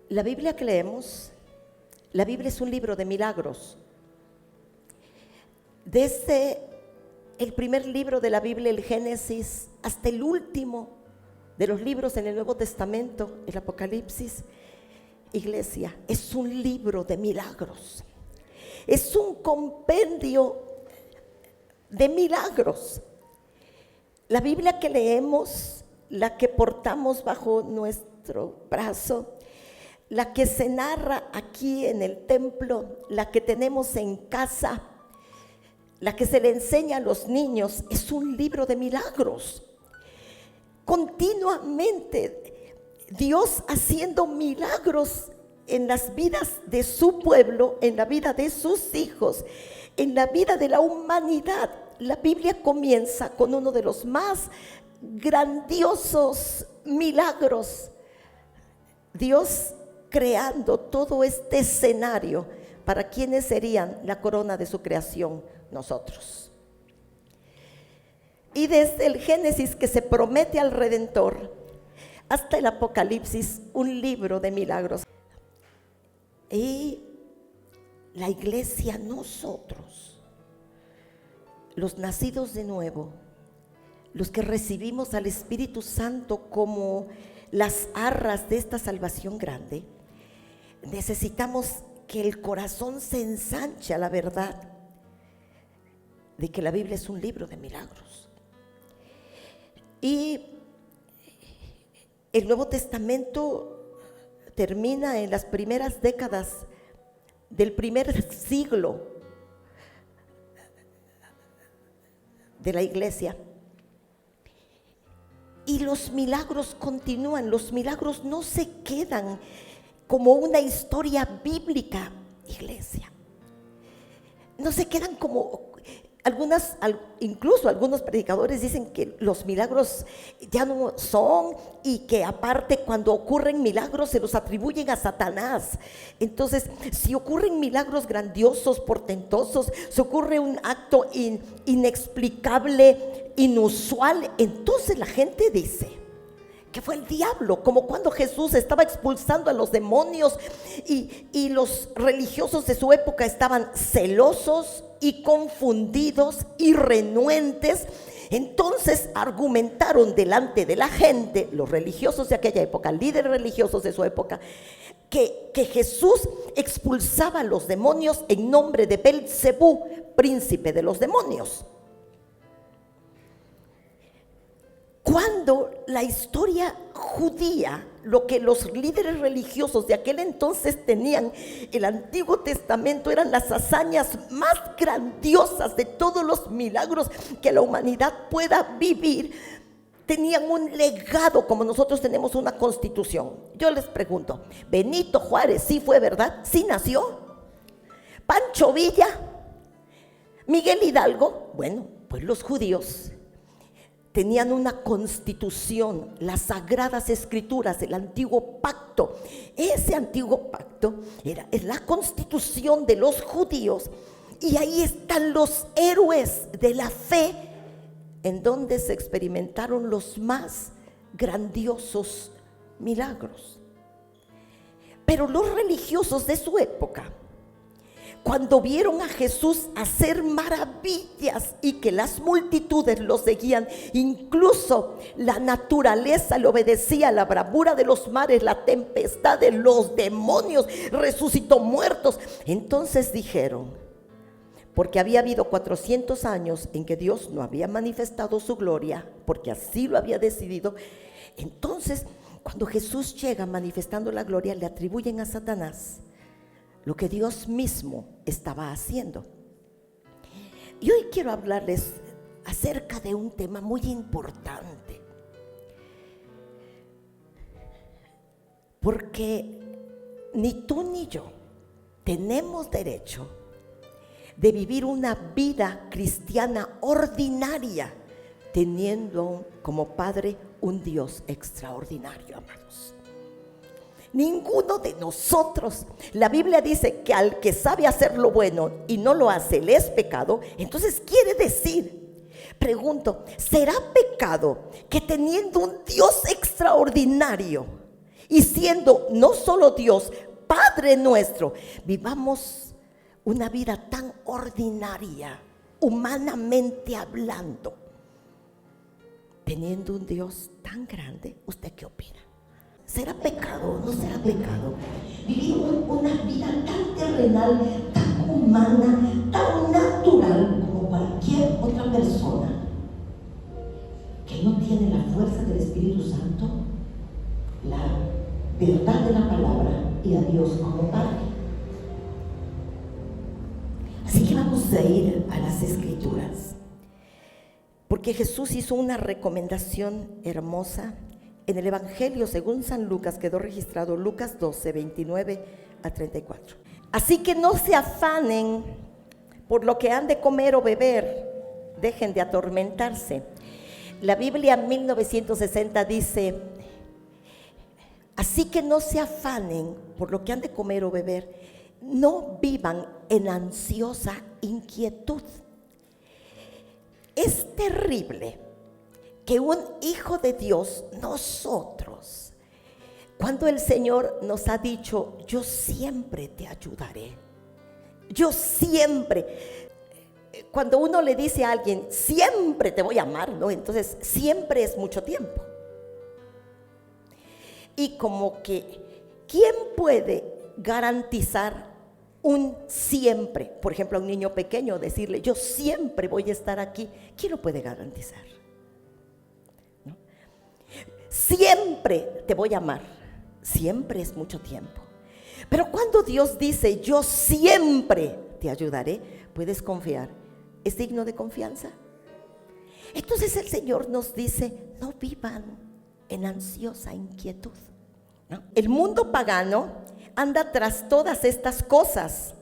La Biblia que leemos, la Biblia es un libro de milagros. Desde el primer libro de la Biblia, el Génesis, hasta el último de los libros en el Nuevo Testamento, el Apocalipsis, iglesia, es un libro de milagros. Es un compendio de milagros. La Biblia que leemos, la que portamos bajo nuestro brazo, la que se narra aquí en el templo, la que tenemos en casa, la que se le enseña a los niños, es un libro de milagros. Continuamente Dios haciendo milagros en las vidas de su pueblo, en la vida de sus hijos, en la vida de la humanidad. La Biblia comienza con uno de los más grandiosos milagros. Dios creando todo este escenario para quienes serían la corona de su creación, nosotros. Y desde el Génesis, que se promete al Redentor, hasta el Apocalipsis, un libro de milagros. Y la iglesia, nosotros, los nacidos de nuevo, los que recibimos al Espíritu Santo como las arras de esta salvación grande, necesitamos que el corazón se ensanche a la verdad de que la Biblia es un libro de milagros. Y el Nuevo Testamento termina en las primeras décadas del primer siglo de la iglesia. Y los milagros continúan, los milagros no se quedan como una historia bíblica, iglesia. No se quedan como incluso algunos predicadores dicen que los milagros ya no son, y que aparte cuando ocurren milagros se los atribuyen a Satanás. Entonces, si ocurren milagros grandiosos, portentosos, se ocurre un acto inexplicable, inusual, entonces la gente dice que fue el diablo, como cuando Jesús estaba expulsando a los demonios y los religiosos de su época estaban celosos y confundidos y renuentes. Entonces argumentaron delante de la gente, los religiosos de aquella época, líderes religiosos de su época, que Jesús expulsaba a los demonios en nombre de Belcebú, príncipe de los demonios. Cuando la historia judía, lo que los líderes religiosos de aquel entonces tenían, el Antiguo Testamento, eran las hazañas más grandiosas de todos los milagros que la humanidad pueda vivir, tenían un legado, como nosotros tenemos una constitución. Yo les pregunto, Benito Juárez, ¿sí fue verdad? ¿Sí nació? Pancho Villa, Miguel Hidalgo. Bueno, pues los judíos tenían una constitución, las sagradas escrituras, el antiguo pacto. Ese antiguo pacto es la constitución de los judíos, y ahí están los héroes de la fe, en donde se experimentaron los más grandiosos milagros. Pero los religiosos de su época, cuando vieron a Jesús hacer maravillas y que las multitudes lo seguían, incluso la naturaleza le obedecía, la bravura de los mares, la tempestad de los demonios, resucitó muertos, entonces dijeron, porque había habido 400 años en que Dios no había manifestado su gloria, porque así lo había decidido. Entonces, cuando Jesús llega manifestando la gloria, le atribuyen a Satanás lo que Dios mismo estaba haciendo. Y hoy quiero hablarles acerca de un tema muy importante, porque ni tú ni yo tenemos derecho de vivir una vida cristiana ordinaria teniendo como Padre un Dios extraordinario, amados. Ninguno de nosotros. La Biblia dice que al que sabe hacer lo bueno y no lo hace, le es pecado. Entonces quiere decir, pregunto, ¿será pecado que teniendo un Dios extraordinario Y siendo no solo Dios, Padre nuestro, vivamos una vida tan ordinaria, humanamente hablando, teniendo un Dios tan grande. ¿Usted qué opina? ¿Será pecado o no será pecado vivir una vida tan terrenal, tan humana, tan natural como cualquier otra persona que no tiene la fuerza del Espíritu Santo, la verdad de la palabra y a Dios como Padre? Así que vamos a ir a las Escrituras, porque Jesús hizo una recomendación hermosa en el Evangelio según San Lucas. Quedó registrado Lucas 12, 29 a 34. Así que no se afanen por lo que han de comer o beber, dejen de atormentarse. La Biblia 1960 dice: así que no se afanen por lo que han de comer o beber, no vivan en ansiosa inquietud. Es terrible que un hijo de Dios, nosotros, cuando el Señor nos ha dicho: yo siempre te ayudaré, yo siempre, cuando uno le dice a alguien siempre te voy a amar, ¿no? Entonces siempre es mucho tiempo. Y como que, ¿quién puede garantizar un siempre? Por ejemplo, a un niño pequeño decirle: yo siempre voy a estar aquí. ¿Quién lo puede garantizar? ¿No? Siempre te voy a amar. Siempre es mucho tiempo. Pero cuando Dios dice: yo siempre te ayudaré, puedes confiar. ¿Es digno de confianza? Entonces el Señor nos dice: no vivan en ansiosa inquietud, ¿no? El mundo pagano anda tras todas estas cosas,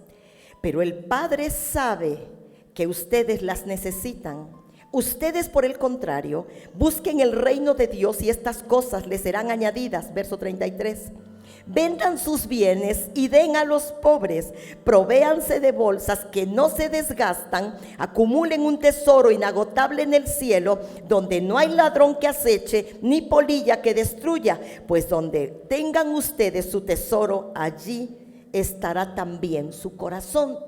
pero el Padre sabe que ustedes las necesitan. Ustedes, por el contrario, busquen el reino de Dios y estas cosas les serán añadidas. Verso 33. Vendan sus bienes y den a los pobres, provéanse de bolsas que no se desgastan, acumulen un tesoro inagotable en el cielo, donde no hay ladrón que aceche, ni polilla que destruya, pues donde tengan ustedes su tesoro, allí estará también su corazón.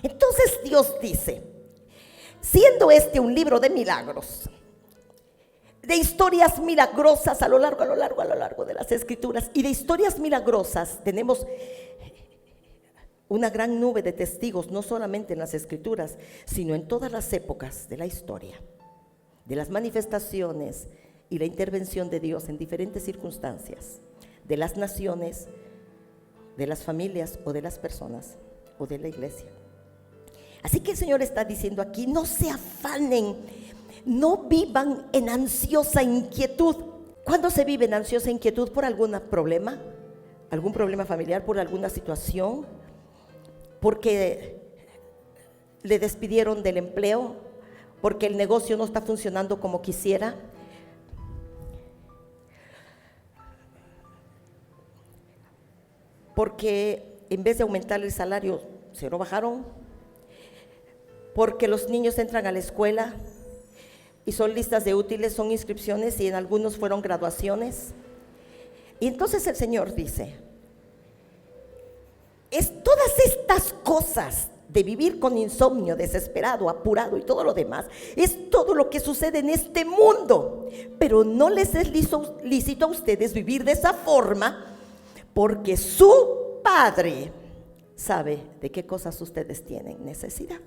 Entonces Dios dice, siendo este un libro de milagros, de historias milagrosas a lo largo de las Escrituras, y de historias milagrosas tenemos una gran nube de testigos, no solamente en las Escrituras, sino en todas las épocas de la historia, de las manifestaciones y la intervención de Dios en diferentes circunstancias, de las naciones, de las familias o de las personas o de la iglesia. Así que el Señor está diciendo aquí: no se afanen, no vivan en ansiosa inquietud. ¿Cuándo se vive en ansiosa inquietud? ¿Por algún problema familiar, por alguna situación? ¿Porque le despidieron del empleo? ¿Porque el negocio no está funcionando como quisiera? ¿Porque en vez de aumentar el salario se lo bajaron? ¿Porque los niños entran a la escuela y son listas de útiles, son inscripciones y en algunos fueron graduaciones? Y entonces el Señor dice: es todas estas cosas de vivir con insomnio, desesperado, apurado y todo lo demás, es todo lo que sucede en este mundo, pero no les es lícito a ustedes vivir de esa forma, porque su Padre sabe de qué cosas ustedes tienen necesidad.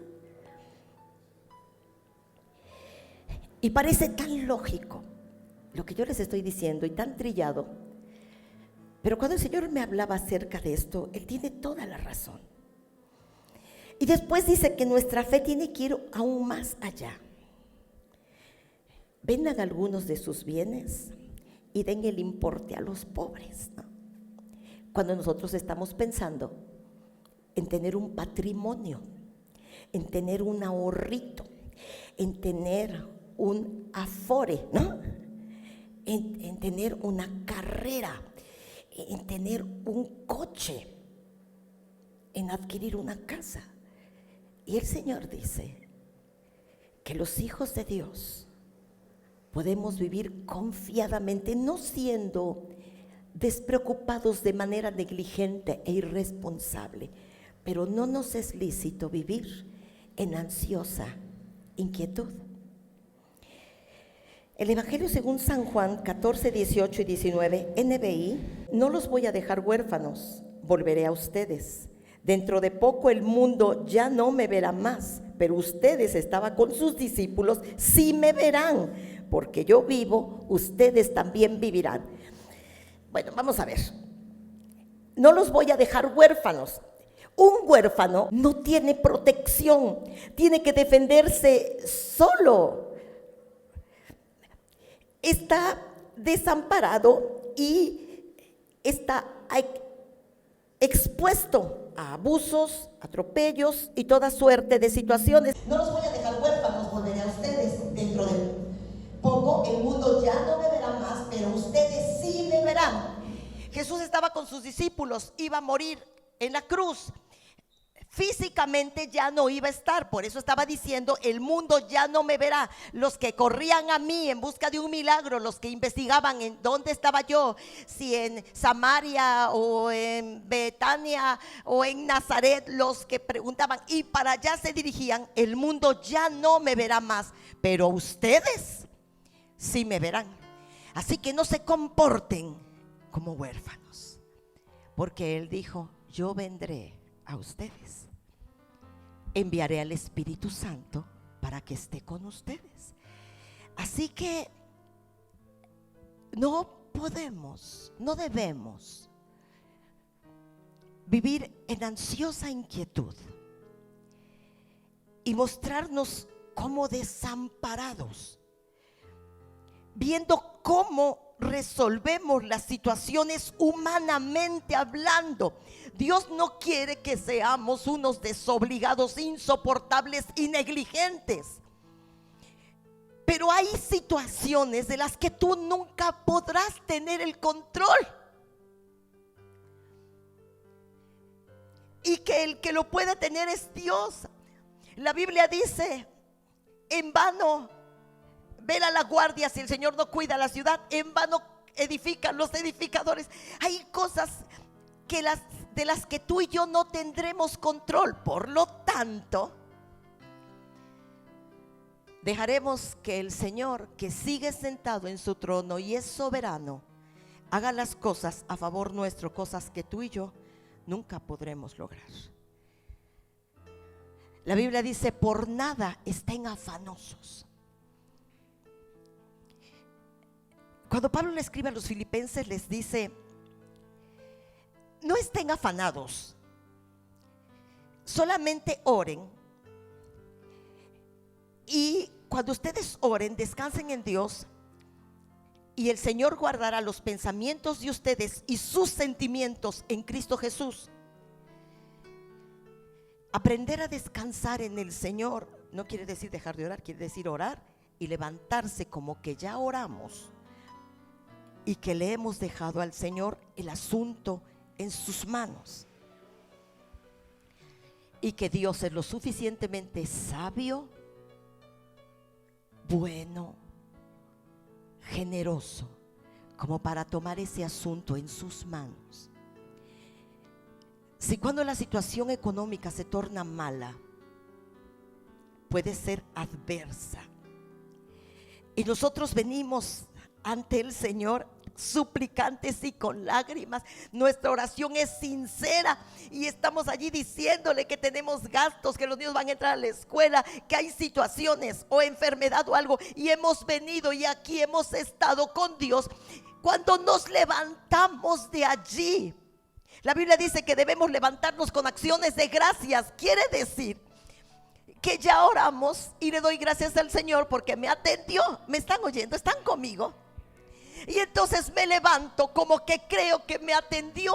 Y parece tan lógico lo que yo les estoy diciendo y tan trillado, pero cuando el Señor me hablaba acerca de esto, Él tiene toda la razón. Y después dice que nuestra fe tiene que ir aún más allá. Vendan algunos de sus bienes y den el importe a los pobres, ¿no? Cuando nosotros estamos pensando en tener un patrimonio, en tener un ahorrito, en tener un afore, ¿no? En tener una carrera, en tener un coche, en adquirir una casa. Y el Señor dice que los hijos de Dios podemos vivir confiadamente, no siendo despreocupados de manera negligente e irresponsable, pero no nos es lícito vivir en ansiosa inquietud. El Evangelio según San Juan 14, 18 y 19, NBI: no los voy a dejar huérfanos, volveré a ustedes. Dentro de poco el mundo ya no me verá más, pero ustedes, estaba con sus discípulos, sí me verán, porque yo vivo, ustedes también vivirán. Bueno, vamos a ver. No los voy a dejar huérfanos. Un huérfano no tiene protección, tiene que defenderse solo. Está desamparado y está expuesto a abusos, atropellos y toda suerte de situaciones. No los voy a dejar huérfanos, volveré a ustedes. Dentro de poco el mundo ya no me verá más, pero ustedes sí me verán. Jesús estaba con sus discípulos, iba a morir en la cruz. Físicamente ya no iba a estar, por eso estaba diciendo: el mundo ya no me verá. Los que corrían a mí en busca de un milagro, los que investigaban en dónde estaba yo, si en Samaria o en Betania o en Nazaret, los que preguntaban y para allá se dirigían, el mundo ya no me verá más, pero ustedes sí me verán. Así que no se comporten como huérfanos, porque Él dijo: yo vendré a ustedes, enviaré al Espíritu Santo para que esté con ustedes. Así que no podemos, no debemos vivir en ansiosa inquietud y mostrarnos como desamparados, viendo cómo resolvemos las situaciones humanamente hablando. Dios no quiere que seamos unos desobligados, insoportables y negligentes. Pero hay situaciones de las que tú nunca podrás tener el control. Y que el que lo puede tener es Dios. La Biblia dice: en vano vela la guardia si el Señor no cuida la ciudad, en vano edifican los edificadores. Hay cosas de las que tú y yo no tendremos control. Por lo tanto, dejaremos que el Señor, que sigue sentado en su trono y es soberano, haga las cosas a favor nuestro, cosas que tú y yo nunca podremos lograr. La Biblia dice: por nada estén afanosos. Cuando Pablo le escribe a los filipenses, les dice: no estén afanados, solamente oren. Y cuando ustedes oren, descansen en Dios, y el Señor guardará los pensamientos de ustedes y sus sentimientos en Cristo Jesús. Aprender a descansar en el Señor no quiere decir dejar de orar, quiere decir orar y levantarse como que ya oramos y que le hemos dejado al Señor el asunto en sus manos, y que Dios es lo suficientemente sabio, bueno, generoso, como para tomar ese asunto en sus manos. Si cuando la situación económica se torna mala, puede ser adversa, y nosotros venimos ante el Señor suplicantes y con lágrimas, nuestra oración es sincera y estamos allí diciéndole que tenemos gastos, que los niños van a entrar a la escuela, que hay situaciones o enfermedad o algo, y hemos venido y aquí hemos estado con Dios. Cuando nos levantamos de allí, la Biblia dice que debemos levantarnos con acciones de gracias. Quiere decir que ya oramos y le doy gracias al Señor porque me atendió. ¿Me están oyendo? ¿Están conmigo? Y entonces me levanto como que creo que me atendió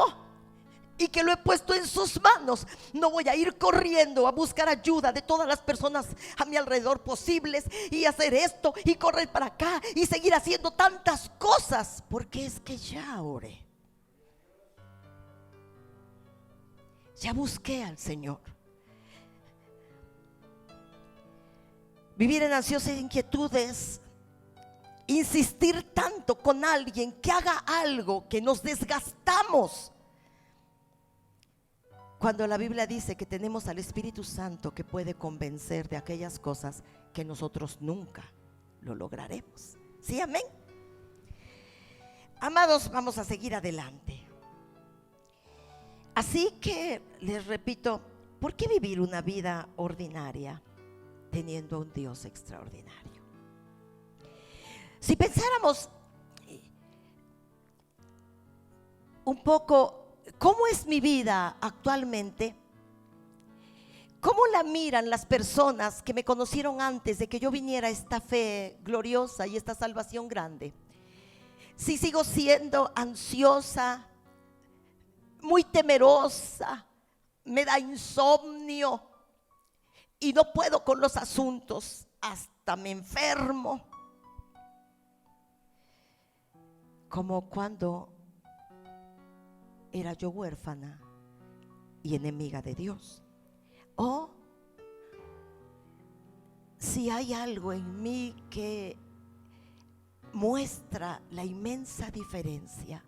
y que lo he puesto en sus manos. No voy a ir corriendo a buscar ayuda de todas las personas a mi alrededor posibles y hacer esto y correr para acá y seguir haciendo tantas cosas, porque es que ya oré, ya busqué al Señor. Vivir en ansiosas inquietudes insistir tanto con alguien que haga algo que nos desgastamos, cuando la Biblia dice que tenemos al Espíritu Santo que puede convencer de aquellas cosas que nosotros nunca lo lograremos? ¿Sí, amén? Amados, vamos a seguir adelante. Así que les repito, ¿por qué vivir una vida ordinaria teniendo un Dios extraordinario? Si pensáramos un poco, ¿cómo es mi vida actualmente? ¿Cómo la miran las personas que me conocieron antes de que yo viniera a esta fe gloriosa y esta salvación grande? Si sigo siendo ansiosa, muy temerosa, me da insomnio y no puedo con los asuntos, hasta me enfermo. Como cuando era yo huérfana y enemiga de Dios. O si hay algo en mí que muestra la inmensa diferencia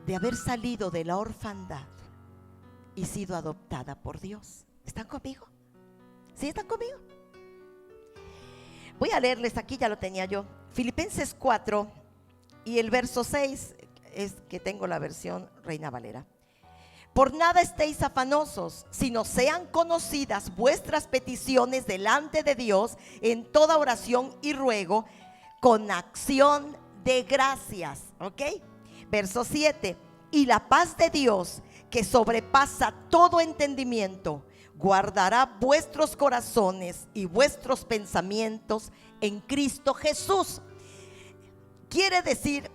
de haber salido de la orfandad y sido adoptada por Dios. ¿Están conmigo? ¿Sí están conmigo? Voy a leerles aquí, ya lo tenía yo, Filipenses 4 y el verso 6, es que tengo la versión Reina Valera. Por nada estéis afanosos, sino sean conocidas vuestras peticiones delante de Dios en toda oración y ruego con acción de gracias. ¿Ok? Verso 7. Y la paz de Dios, que sobrepasa todo entendimiento, guardará vuestros corazones y vuestros pensamientos en Cristo Jesús. Quiere decir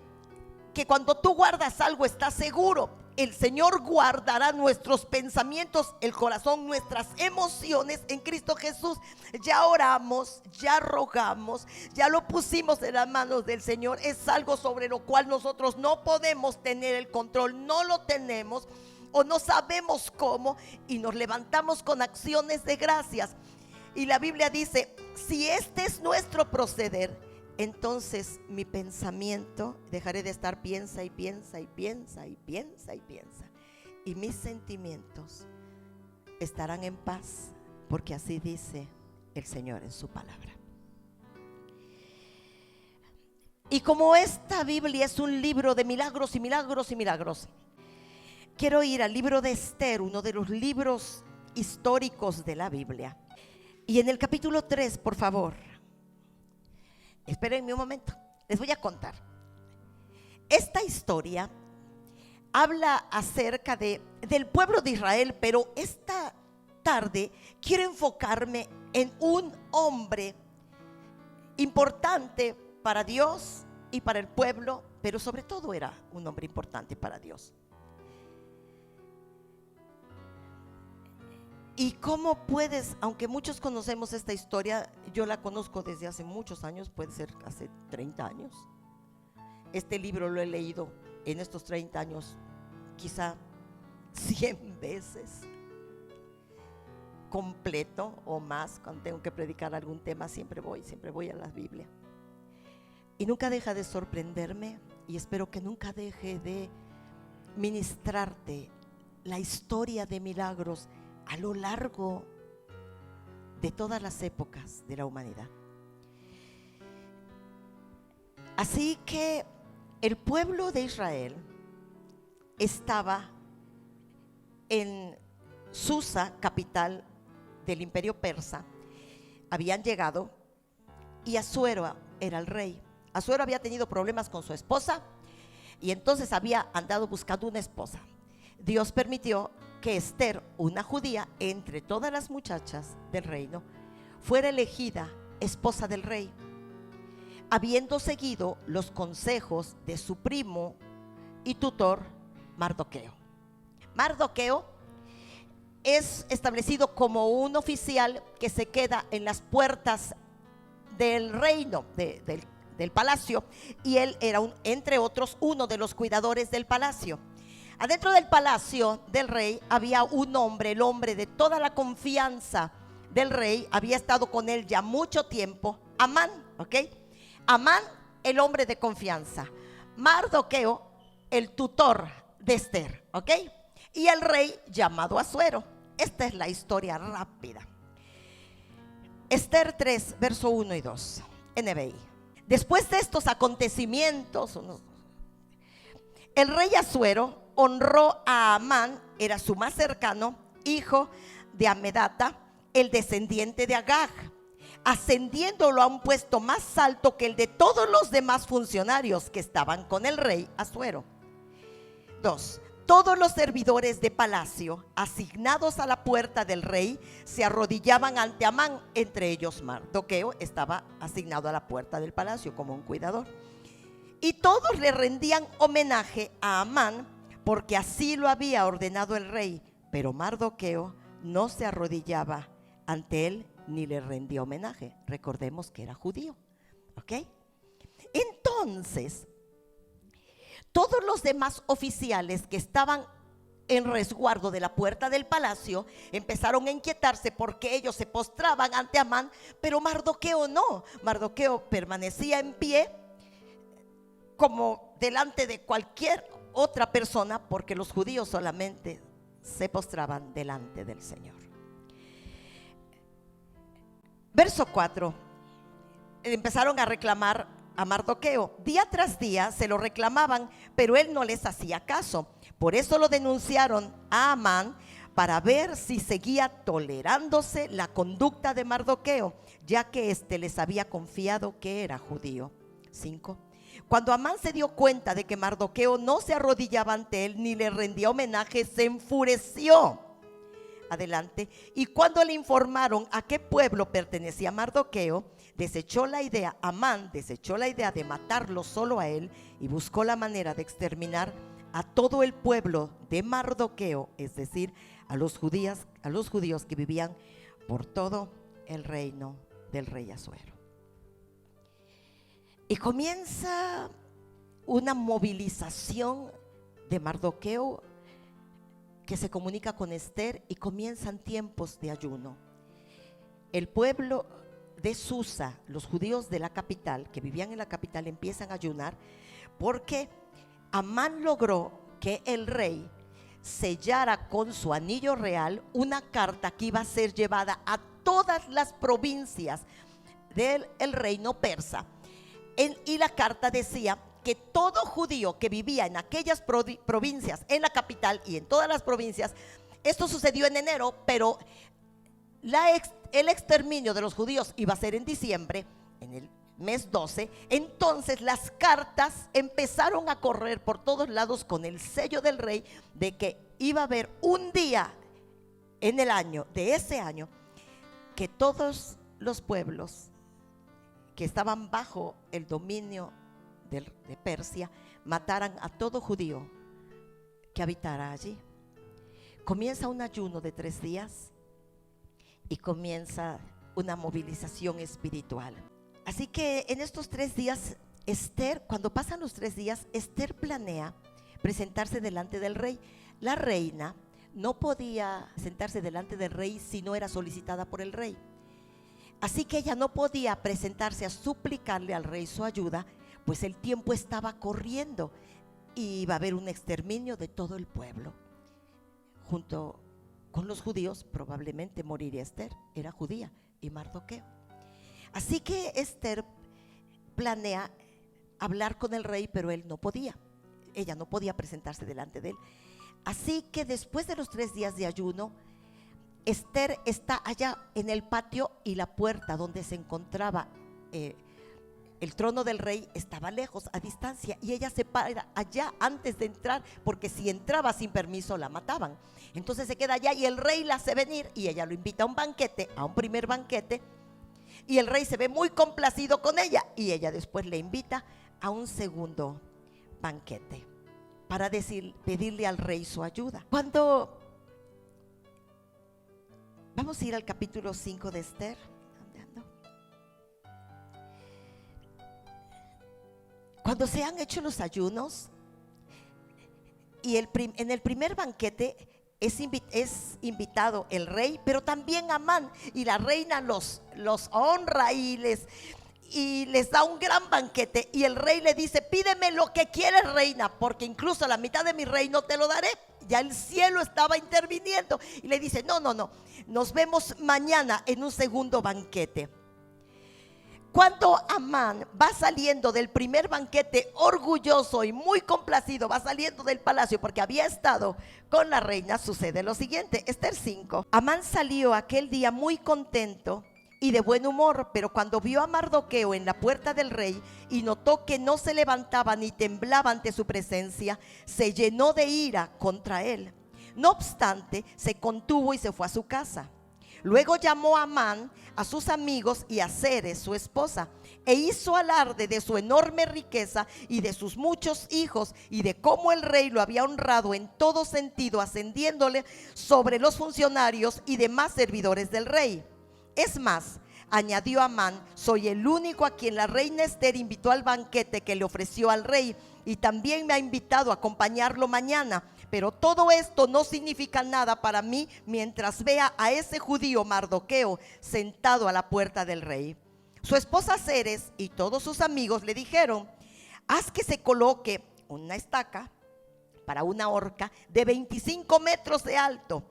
que cuando tú guardas algo estás seguro. El Señor guardará nuestros pensamientos, el corazón, nuestras emociones en Cristo Jesús. Ya oramos, ya rogamos, ya lo pusimos en las manos del Señor. Es algo sobre lo cual nosotros no podemos tener el control, no lo tenemos o no sabemos cómo, y nos levantamos con acciones de gracias. Y la Biblia dice, si este es nuestro proceder, entonces mi pensamiento, dejaré de estar piensa y piensa y piensa y piensa y piensa, y mis sentimientos estarán en paz, porque así dice el Señor en su palabra. Y como esta Biblia es un libro de milagros y milagros y milagros, quiero ir al libro de Esther, uno de los libros históricos de la Biblia. Y en el capítulo 3, por favor, espérenme un momento, les voy a contar. Esta historia habla acerca del pueblo de Israel, pero esta tarde quiero enfocarme en un hombre importante para Dios y para el pueblo, pero sobre todo era un hombre importante para Dios. Y cómo puedes, aunque muchos conocemos esta historia, yo la conozco desde hace muchos años, puede ser hace 30 años. Este libro lo he leído en estos 30 años quizá 100 veces completo o más. Cuando tengo que predicar algún tema siempre voy a la Biblia. Y nunca deja de sorprenderme, y espero que nunca deje de ministrarte la historia de milagros a lo largo de todas las épocas de la humanidad. Así que el pueblo de Israel estaba en Susa, capital del imperio persa. Habían llegado y Asuero era el rey. Asuero había tenido problemas con su esposa y entonces había andado buscando una esposa. Dios permitió que Esther, una judía, entre todas las muchachas del reino, fuera elegida esposa del rey, habiendo seguido los consejos de su primo y tutor Mardoqueo. Mardoqueo es establecido como un oficial que se queda en las puertas del reino, del palacio, y él era entre otros uno de los cuidadores del palacio. Adentro del palacio del rey había un hombre, el hombre de toda la confianza del rey, había estado con él ya mucho tiempo, Amán, ¿ok? Amán, el hombre de confianza. Mardoqueo, el tutor de Esther, ¿ok? Y el rey llamado Asuero. Esta es la historia rápida. Esther 3, verso 1 y 2, NBI. Después de estos acontecimientos, el rey Asuero honró a Amán, era su más cercano, hijo de Amedata, el descendiente de Agag, ascendiéndolo a un puesto más alto que el de todos los demás funcionarios que estaban con el rey Asuero. 2. Todos los servidores de palacio asignados a la puerta del rey se arrodillaban ante Amán, entre ellos Mardoqueo estaba asignado a la puerta del palacio como un cuidador. Y todos le rendían homenaje a Amán porque así lo había ordenado el rey, pero Mardoqueo no se arrodillaba ante él ni le rendía homenaje. Recordemos que era judío, ¿ok? Entonces, todos los demás oficiales que estaban en resguardo de la puerta del palacio empezaron a inquietarse porque ellos se postraban ante Amán, pero Mardoqueo no. Mardoqueo permanecía en pie como delante de cualquier otra persona, porque los judíos solamente se postraban delante del Señor. Verso 4. Empezaron a reclamar a Mardoqueo. Día tras día se lo reclamaban, pero él no les hacía caso. Por eso lo denunciaron a Amán para ver si seguía tolerándose la conducta de Mardoqueo, ya que éste les había confiado que era judío. 5. Cuando Amán se dio cuenta de que Mardoqueo no se arrodillaba ante él ni le rendía homenaje, se enfureció. Adelante. Y cuando le informaron a qué pueblo pertenecía Mardoqueo, Amán desechó la idea de matarlo solo a él y buscó la manera de exterminar a todo el pueblo de Mardoqueo, es decir, a los judíos que vivían por todo el reino del rey Asuero. Y comienza una movilización de Mardoqueo que se comunica con Esther y comienzan tiempos de ayuno. El pueblo de Susa, los judíos de la capital, que vivían en la capital, empiezan a ayunar porque Amán logró que el rey sellara con su anillo real una carta que iba a ser llevada a todas las provincias del reino persa. Y la carta decía que todo judío que vivía en aquellas provincias, en la capital y en todas las provincias, esto sucedió en enero, pero el exterminio de los judíos iba a ser en diciembre, en el mes 12. Entonces las cartas empezaron a correr por todos lados con el sello del rey de que iba a haber un día en el año, de ese año, que todos los pueblos que estaban bajo el dominio de Persia mataran a todo judío que habitara allí. Comienza un ayuno de 3 días y comienza una movilización espiritual. Así que en estos 3 días, Esther, cuando pasan los 3 días, Esther planea presentarse delante del rey. La reina no podía sentarse delante del rey si no era solicitada por el rey. Así que ella no podía presentarse a suplicarle al rey su ayuda, pues el tiempo estaba corriendo y iba a haber un exterminio de todo el pueblo. Junto con los judíos probablemente moriría Esther, era judía, y Mardoqueo. Así que Esther planea hablar con el rey, pero él no podía. Ella no podía presentarse delante de él. Así que después de los 3 días de ayuno, Esther está allá en el patio y la puerta donde se encontraba el trono del rey estaba lejos, a distancia, y ella se para allá antes de entrar, porque si entraba sin permiso la mataban. Entonces se queda allá y el rey la hace venir y ella lo invita a un banquete, a un primer banquete, y el rey se ve muy complacido con ella y ella después le invita a un segundo banquete para pedirle al rey su ayuda. Vamos a ir al capítulo 5 de Esther. ¿Dónde ando? Cuando se han hecho los ayunos y en el primer banquete es invitado el rey, pero también Amán, y la reina los honra y y les da un gran banquete. Y el rey le dice: pídeme lo que quieres, reina, porque incluso la mitad de mi reino te lo daré. Ya el cielo estaba interviniendo. Y le dice: no, nos vemos mañana en un segundo banquete. Cuando Amán va saliendo del primer banquete, orgulloso y muy complacido, va saliendo del palacio porque había estado con la reina, sucede lo siguiente. Esther 5. Amán salió aquel día muy contento y de buen humor, pero cuando vio a Mardoqueo en la puerta del rey y notó que no se levantaba ni temblaba ante su presencia, se llenó de ira contra él. No obstante, se contuvo y se fue a su casa. Luego llamó a Amán a sus amigos y a Zeres, su esposa, e hizo alarde de su enorme riqueza y de sus muchos hijos y de cómo el rey lo había honrado en todo sentido, ascendiéndole sobre los funcionarios y demás servidores del rey. Es más, añadió Amán: soy el único a quien la reina Esther invitó al banquete que le ofreció al rey, y también me ha invitado a acompañarlo mañana. Pero todo esto no significa nada para mí mientras vea a ese judío Mardoqueo sentado a la puerta del rey. Su esposa Zeres y todos sus amigos le dijeron: haz que se coloque una estaca para una horca de 25 metros de alto,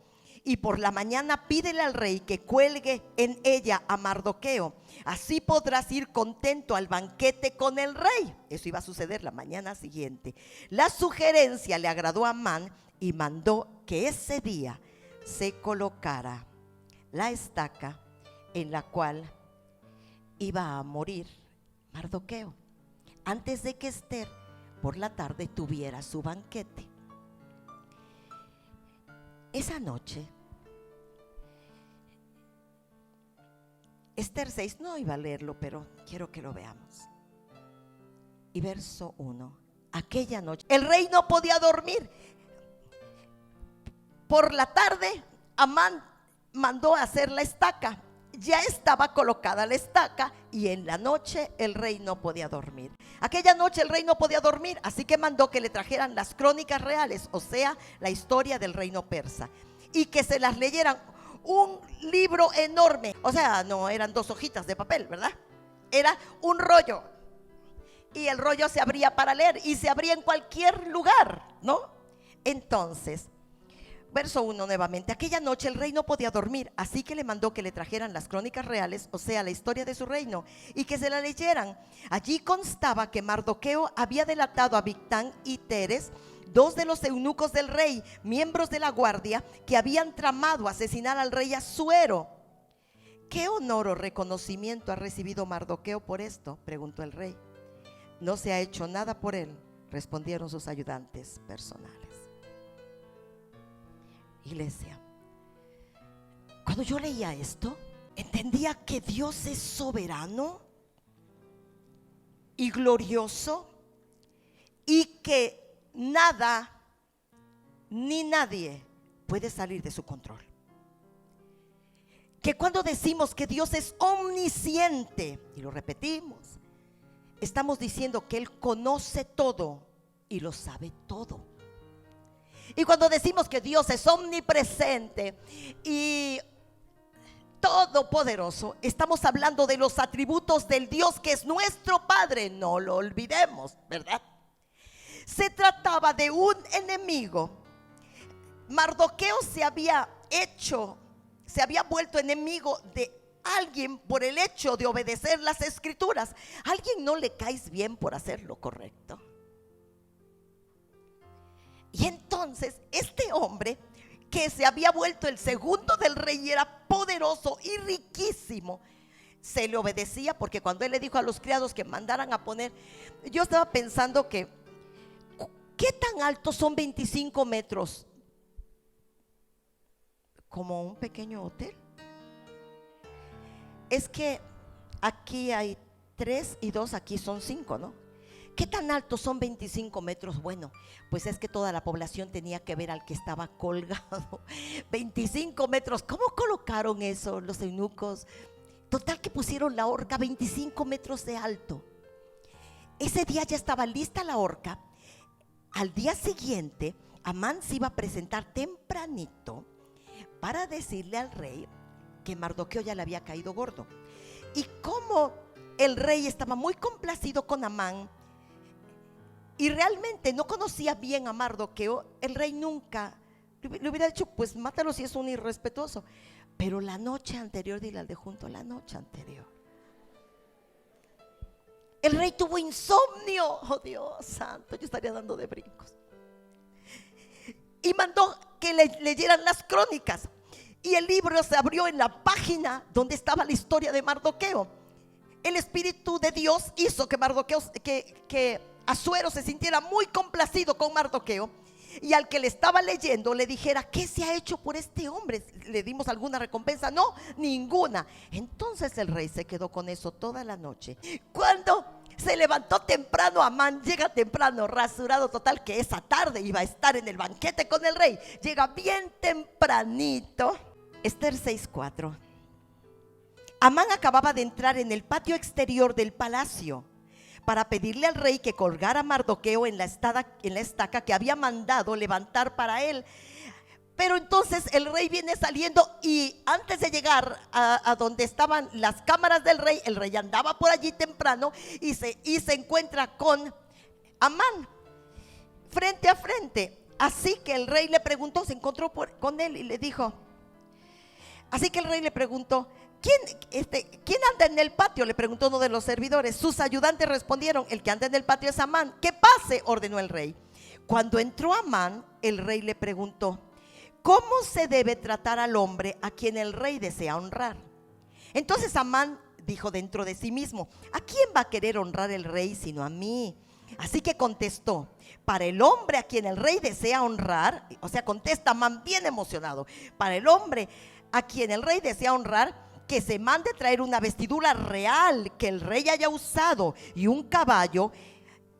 y por la mañana pídele al rey que cuelgue en ella a Mardoqueo. Así podrás ir contento al banquete con el rey. Eso iba a suceder la mañana siguiente. La sugerencia le agradó a Amán y mandó que ese día se colocara la estaca en la cual iba a morir Mardoqueo, antes de que Esther por la tarde tuviera su banquete. Esa noche, Esther 6, no iba a leerlo, pero quiero que lo veamos. Y verso 1. Aquella noche el rey no podía dormir. Por la tarde Amán mandó a hacer la estaca. Ya estaba colocada la estaca y en la noche el rey no podía dormir. Aquella noche el rey no podía dormir, así que mandó que le trajeran las crónicas reales, o sea, la historia del reino persa, y que se las leyeran. Un libro enorme, o sea, no eran 2 hojitas de papel, ¿verdad? Era un rollo, y el rollo se abría para leer y se abría en cualquier lugar, ¿no? Entonces, verso 1 nuevamente. Aquella noche el rey no podía dormir, así que le mandó que le trajeran las crónicas reales, o sea, la historia de su reino, y que se la leyeran. Allí constaba que Mardoqueo había delatado a Bigtán y Teres, 2 de los eunucos del rey, miembros de la guardia, que habían tramado asesinar al rey Asuero. ¿Qué honor o reconocimiento ha recibido Mardoqueo por esto?, preguntó el rey. No se ha hecho nada por él, respondieron sus ayudantes personales. Iglesia, cuando yo leía esto, entendía que Dios es soberano y glorioso, y que nada ni nadie puede salir de su control. Que cuando decimos que Dios es omnisciente, y lo repetimos, estamos diciendo que Él conoce todo y lo sabe todo. Y cuando decimos que Dios es omnipresente y todopoderoso, estamos hablando de los atributos del Dios que es nuestro Padre. No lo olvidemos, ¿verdad? Se trataba de un enemigo. Mardoqueo se había vuelto enemigo de alguien por el hecho de obedecer las escrituras. ¿A alguien no le caes bien por hacer lo correcto? Y entonces este hombre, que se había vuelto el segundo del rey y era poderoso y riquísimo, se le obedecía, porque cuando él le dijo a los criados que mandaran a poner, yo estaba pensando que ¿qué tan altos son 25 metros? Como un pequeño hotel. Es que aquí hay 3 y 2, aquí son 5, ¿no? ¿Qué tan altos son 25 metros? Bueno, pues es que toda la población tenía que ver al que estaba colgado. 25 metros, ¿cómo colocaron eso los eunucos? Total que pusieron la horca 25 metros de alto. Ese día ya estaba lista la horca. Al día siguiente, Amán se iba a presentar tempranito para decirle al rey que Mardoqueo ya le había caído gordo. Y como el rey estaba muy complacido con Amán y realmente no conocía bien a Mardoqueo. El rey nunca le hubiera dicho, pues mátalo si es un irrespetuoso. Pero la noche anterior, dile al de junto, la noche anterior, el rey tuvo insomnio. Oh Dios santo, yo estaría dando de brincos. Y mandó que le leyeran las crónicas. Y el libro se abrió en la página donde estaba la historia de Mardoqueo. El Espíritu de Dios hizo que Mardoqueo, que Asuero se sintiera muy complacido con Mardoqueo. Y al que le estaba leyendo le dijera, ¿qué se ha hecho por este hombre? ¿Le dimos alguna recompensa? No, ninguna. Entonces el rey se quedó con eso toda la noche. Cuando se levantó temprano, Amán llega temprano, rasurado total, que esa tarde iba a estar en el banquete con el rey. Llega bien tempranito. Esther 6:4. Amán acababa de entrar en el patio exterior del palacio para pedirle al rey que colgara a Mardoqueo en la estaca que había mandado levantar para él. Pero entonces el rey viene saliendo y antes de llegar a donde estaban las cámaras del rey, el rey andaba por allí temprano y se encuentra con Amán frente a frente. Así que el rey le preguntó, se encontró con él y le dijo, así que el rey le preguntó, ¿Quién anda en el patio? Le preguntó uno de los servidores. Sus ayudantes respondieron, el que anda en el patio es Amán. Que pase, ordenó el rey. Cuando entró Amán, el rey le preguntó, ¿cómo se debe tratar al hombre a quien el rey desea honrar? Entonces Amán dijo dentro de sí mismo, ¿a quién va a querer honrar el rey sino a mí? Así que contestó, para el hombre a quien el rey desea honrar, o sea, contesta Amán bien emocionado, para el hombre a quien el rey desea honrar, que se mande traer una vestidura real que el rey haya usado y un caballo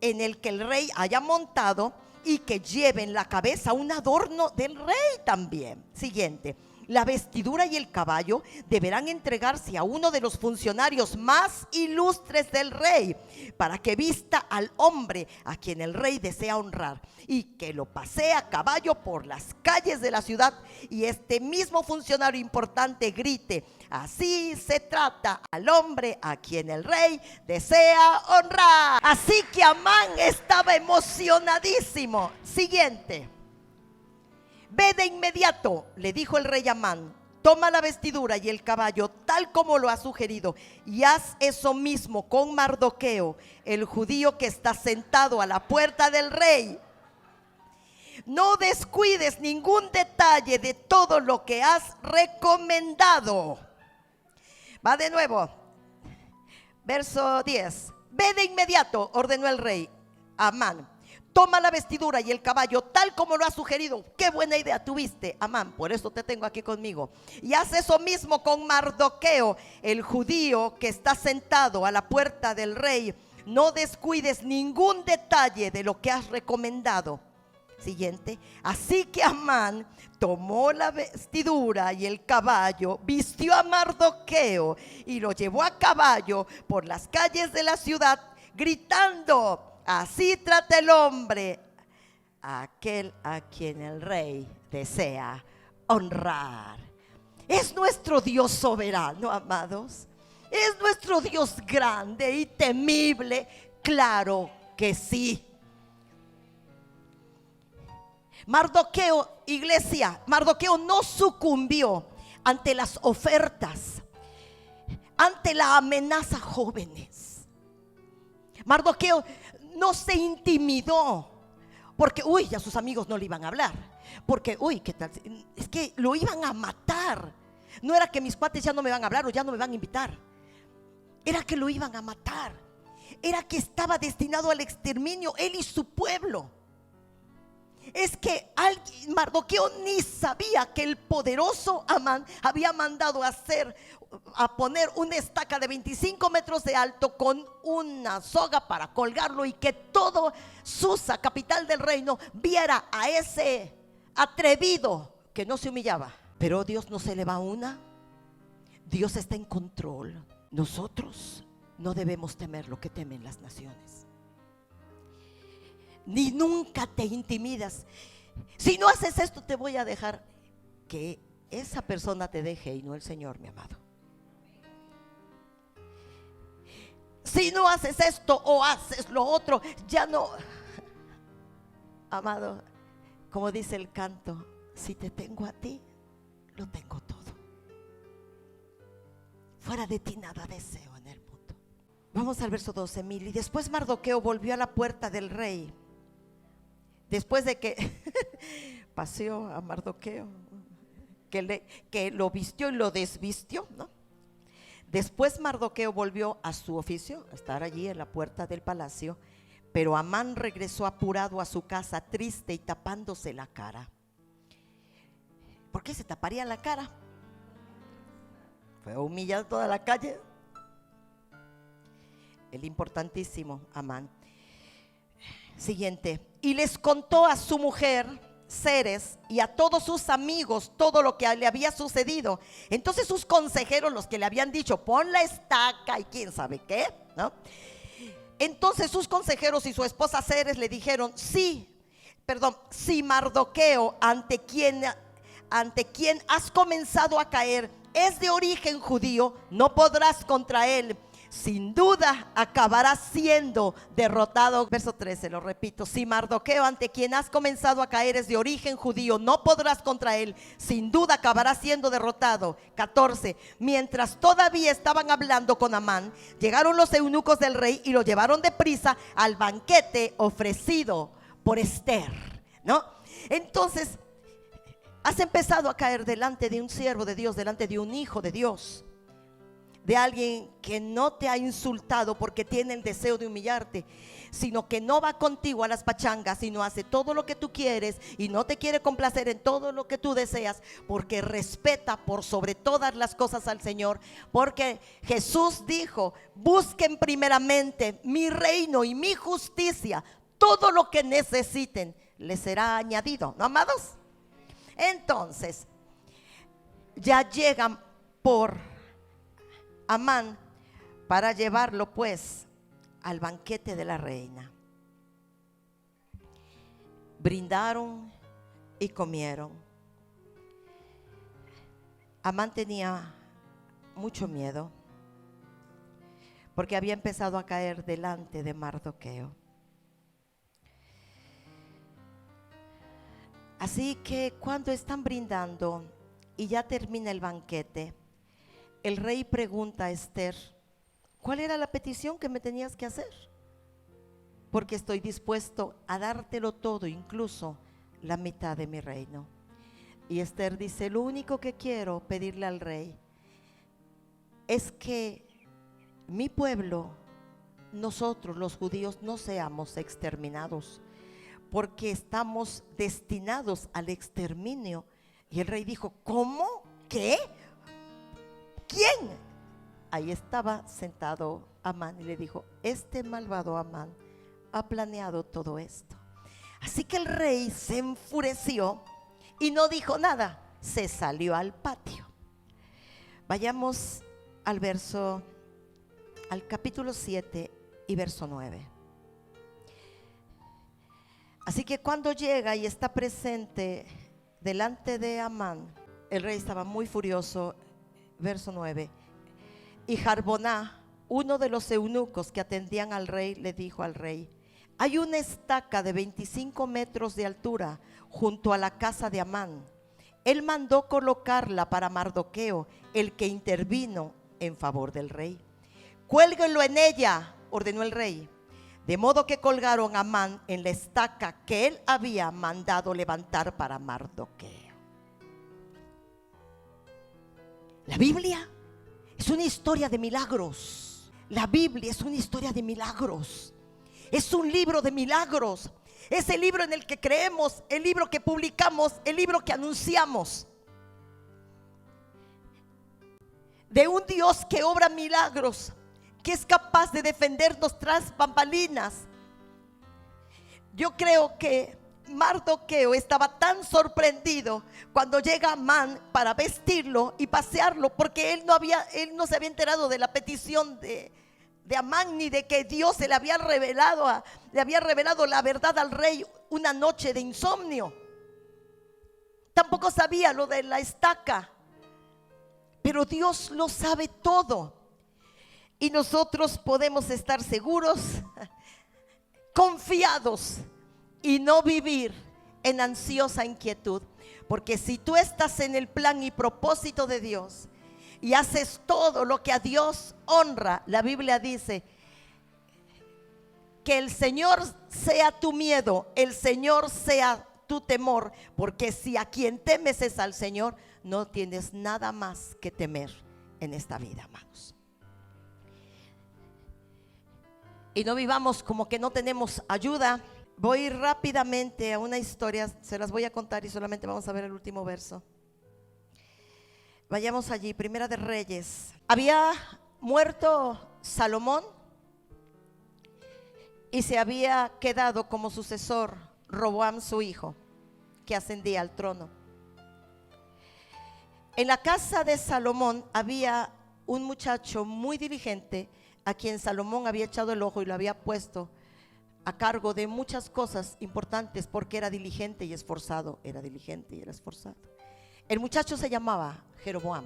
en el que el rey haya montado y que lleve en la cabeza un adorno del rey también. Siguiente. La vestidura y el caballo deberán entregarse a uno de los funcionarios más ilustres del rey para que vista al hombre a quien el rey desea honrar y que lo pasee a caballo por las calles de la ciudad, y este mismo funcionario importante grite, así se trata al hombre a quien el rey desea honrar. Así que Amán estaba emocionadísimo. Siguiente. Ve de inmediato, le dijo el rey a Amán, toma la vestidura y el caballo tal como lo ha sugerido y haz eso mismo con Mardoqueo, el judío que está sentado a la puerta del rey. No descuides ningún detalle de todo lo que has recomendado. Va de nuevo, verso 10. Ve de inmediato, ordenó el rey a Amán, toma la vestidura y el caballo tal como lo ha sugerido. Qué buena idea tuviste, Amán, por eso te tengo aquí conmigo. Y haz eso mismo con Mardoqueo, el judío que está sentado a la puerta del rey. No descuides ningún detalle de lo que has recomendado. Siguiente. Así que Amán tomó la vestidura y el caballo, vistió a Mardoqueo y lo llevó a caballo por las calles de la ciudad, gritando, así trata el hombre a aquel a quien el rey desea honrar. Es nuestro Dios soberano, amados. Es nuestro Dios grande y temible. Claro que sí. Mardoqueo, iglesia, Mardoqueo no sucumbió ante las ofertas, ante la amenaza, jóvenes. Mardoqueo no se intimidó porque, ya sus amigos no le iban a hablar, porque, ¿qué tal? Es que lo iban a matar. No era que mis cuates ya no me van a hablar o ya no me van a invitar, era que lo iban a matar, era que estaba destinado al exterminio, él y su pueblo. Es que Mardoqueo ni sabía que el poderoso Amán había mandado a poner una estaca de 25 metros de alto con una soga para colgarlo, y que todo Susa, capital del reino, viera a ese atrevido que no se humillaba. Pero Dios no se le va una. Dios está en control. Nosotros no debemos temer lo que temen las naciones. Ni nunca te intimidas. Si no haces esto, te voy a dejar. Que esa persona te deje y no el Señor, mi amado. si no haces esto o haces lo otro, ya no. Amado, como dice el canto, si te tengo a ti, lo tengo todo. Fuera de ti nada deseo en el mundo. Vamos al verso 12. Y después Mardoqueo volvió a la puerta del rey. Después de que paseó a Mardoqueo, que lo vistió y lo desvistió, ¿no? Después Mardoqueo volvió a su oficio, a estar allí en la puerta del palacio. Pero Amán regresó apurado a su casa, triste y tapándose la cara. ¿Por qué se taparía la cara? Fue humillado toda la calle. El importantísimo Amán. Siguiente. Y les contó a su mujer Zeres y a todos sus amigos todo lo que le había sucedido. Entonces sus consejeros, los que le habían dicho pon la estaca y quién sabe qué, ¿no? Entonces sus consejeros y su esposa Zeres le dijeron: si Mardoqueo, ante quien has comenzado a caer, es de origen judío, no podrás contra él. Sin duda acabará siendo derrotado. Verso 13, lo repito. Si Mardoqueo, ante quien has comenzado a caer, es de origen judío, no podrás contra él. Sin duda acabará siendo derrotado. 14. Mientras todavía estaban hablando con Amán, llegaron los eunucos del rey y lo llevaron deprisa al banquete ofrecido por Ester, ¿no? Entonces has empezado a caer delante de un siervo de Dios, delante de un hijo de Dios, de alguien que no te ha insultado porque tiene el deseo de humillarte, sino que no va contigo a las pachangas, sino hace todo lo que tú quieres y no te quiere complacer en todo lo que tú deseas, porque respeta por sobre todas las cosas al Señor. Porque Jesús dijo: busquen primeramente mi reino y mi justicia, todo lo que necesiten les será añadido, ¿no, amados? Entonces ya llegan por Amán para llevarlo pues al banquete de la reina. Brindaron y comieron. Amán tenía mucho miedo porque había empezado a caer delante de Mardoqueo. Así que cuando están brindando y ya termina el banquete, el rey pregunta a Ester: ¿cuál era la petición que me tenías que hacer? Porque estoy dispuesto a dártelo todo, incluso la mitad de mi reino. Y Ester dice: lo único que quiero pedirle al rey es que mi pueblo, nosotros los judíos, no seamos exterminados, porque estamos destinados al exterminio. Y el rey dijo: ¿cómo? ¿Qué? ¿Quién? Ahí estaba sentado Amán y le dijo: este malvado Amán ha planeado todo esto. Así que el rey se enfureció y no dijo nada, se salió al patio. Vayamos al capítulo 7 y verso 9. Así que cuando llega y está presente delante de Amán, el rey estaba muy furioso. Verso 9. Y Jarboná, uno de los eunucos que atendían al rey, le dijo al rey: hay una estaca de 25 metros de altura junto a la casa de Amán. Él mandó colocarla para Mardoqueo, el que intervino en favor del rey. Cuélguenlo en ella, ordenó el rey. De modo que colgaron a Amán en la estaca que él había mandado levantar para Mardoqueo. La Biblia es una historia de milagros. La Biblia es una historia de milagros. Es un libro de milagros. Es el libro en el que creemos, el libro que publicamos, el libro que anunciamos. De un Dios que obra milagros, que es capaz de defendernos tras bambalinas. Yo creo que Mardoqueo estaba tan sorprendido cuando llega Amán para vestirlo y pasearlo, porque él no se había enterado de la petición de Amán, ni de que Dios se le había revelado la verdad al rey una noche de insomnio. Tampoco sabía lo de la estaca, pero Dios lo sabe todo. Y nosotros podemos estar seguros, confiados y no vivir en ansiosa inquietud. Porque si tú estás en el plan y propósito de Dios y haces todo lo que a Dios honra, la Biblia dice que el Señor sea tu miedo, el Señor sea tu temor, porque si a quien temes es al Señor, no tienes nada más que temer en esta vida, amados. Y no vivamos como que no tenemos ayuda. Voy a ir rápidamente a una historia, se las voy a contar y solamente vamos a ver el último verso. Vayamos allí, Primera de Reyes. Había muerto Salomón y se había quedado como sucesor Roboam, su hijo, que ascendía al trono. En la casa de Salomón había un muchacho muy diligente a quien Salomón había echado el ojo y lo había puesto a cargo de muchas cosas importantes porque era diligente y esforzado. Era diligente y era esforzado. El muchacho se llamaba Jeroboam.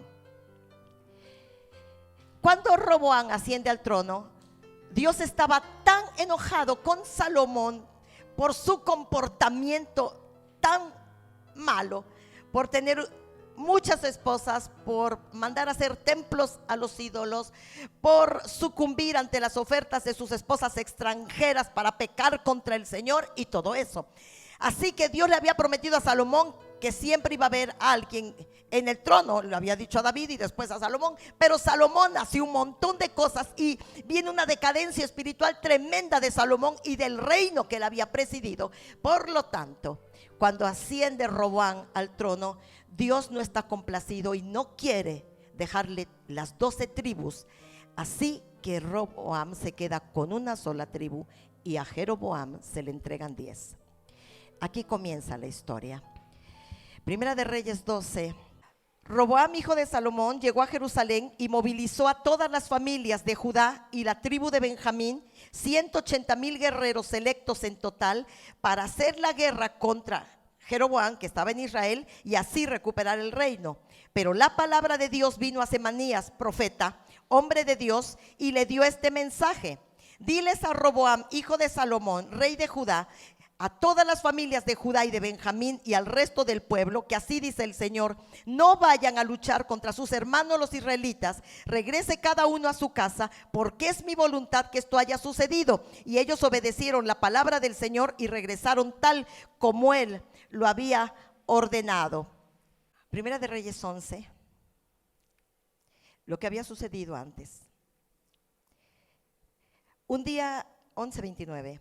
Cuando Roboam asciende al trono, Dios estaba tan enojado con Salomón por su comportamiento tan malo, por tener muchas esposas, por mandar a hacer templos a los ídolos, por sucumbir ante las ofertas de sus esposas extranjeras para pecar contra el Señor y todo eso. Así que Dios le había prometido a Salomón que siempre iba a haber alguien en el trono. Lo había dicho a David y después a Salomón, pero Salomón hace un montón de cosas y viene una decadencia espiritual tremenda de Salomón y del reino que él había presidido. Por lo tanto, cuando asciende Roboam al trono, Dios no está complacido y no quiere dejarle las 12 tribus. Así que Roboam se queda con una sola tribu y a Jeroboam se le entregan 10. Aquí comienza la historia. Primera de Reyes 12. Roboam, hijo de Salomón, llegó a Jerusalén y movilizó a todas las familias de Judá y la tribu de Benjamín, 180,000 guerreros electos en total, para hacer la guerra contra Jeroboam, que estaba en Israel, y así recuperar el reino. Pero la palabra de Dios vino a Semanías, profeta, hombre de Dios, y le dio este mensaje: diles a Roboam, hijo de Salomón, rey de Judá, a todas las familias de Judá y de Benjamín y al resto del pueblo, que así dice el Señor: no vayan a luchar contra sus hermanos los israelitas, regrese cada uno a su casa, porque es mi voluntad que esto haya sucedido. Y ellos obedecieron la palabra del Señor y regresaron tal como él lo había ordenado. Primera de Reyes 11, lo que había sucedido antes. Un día, 11:29.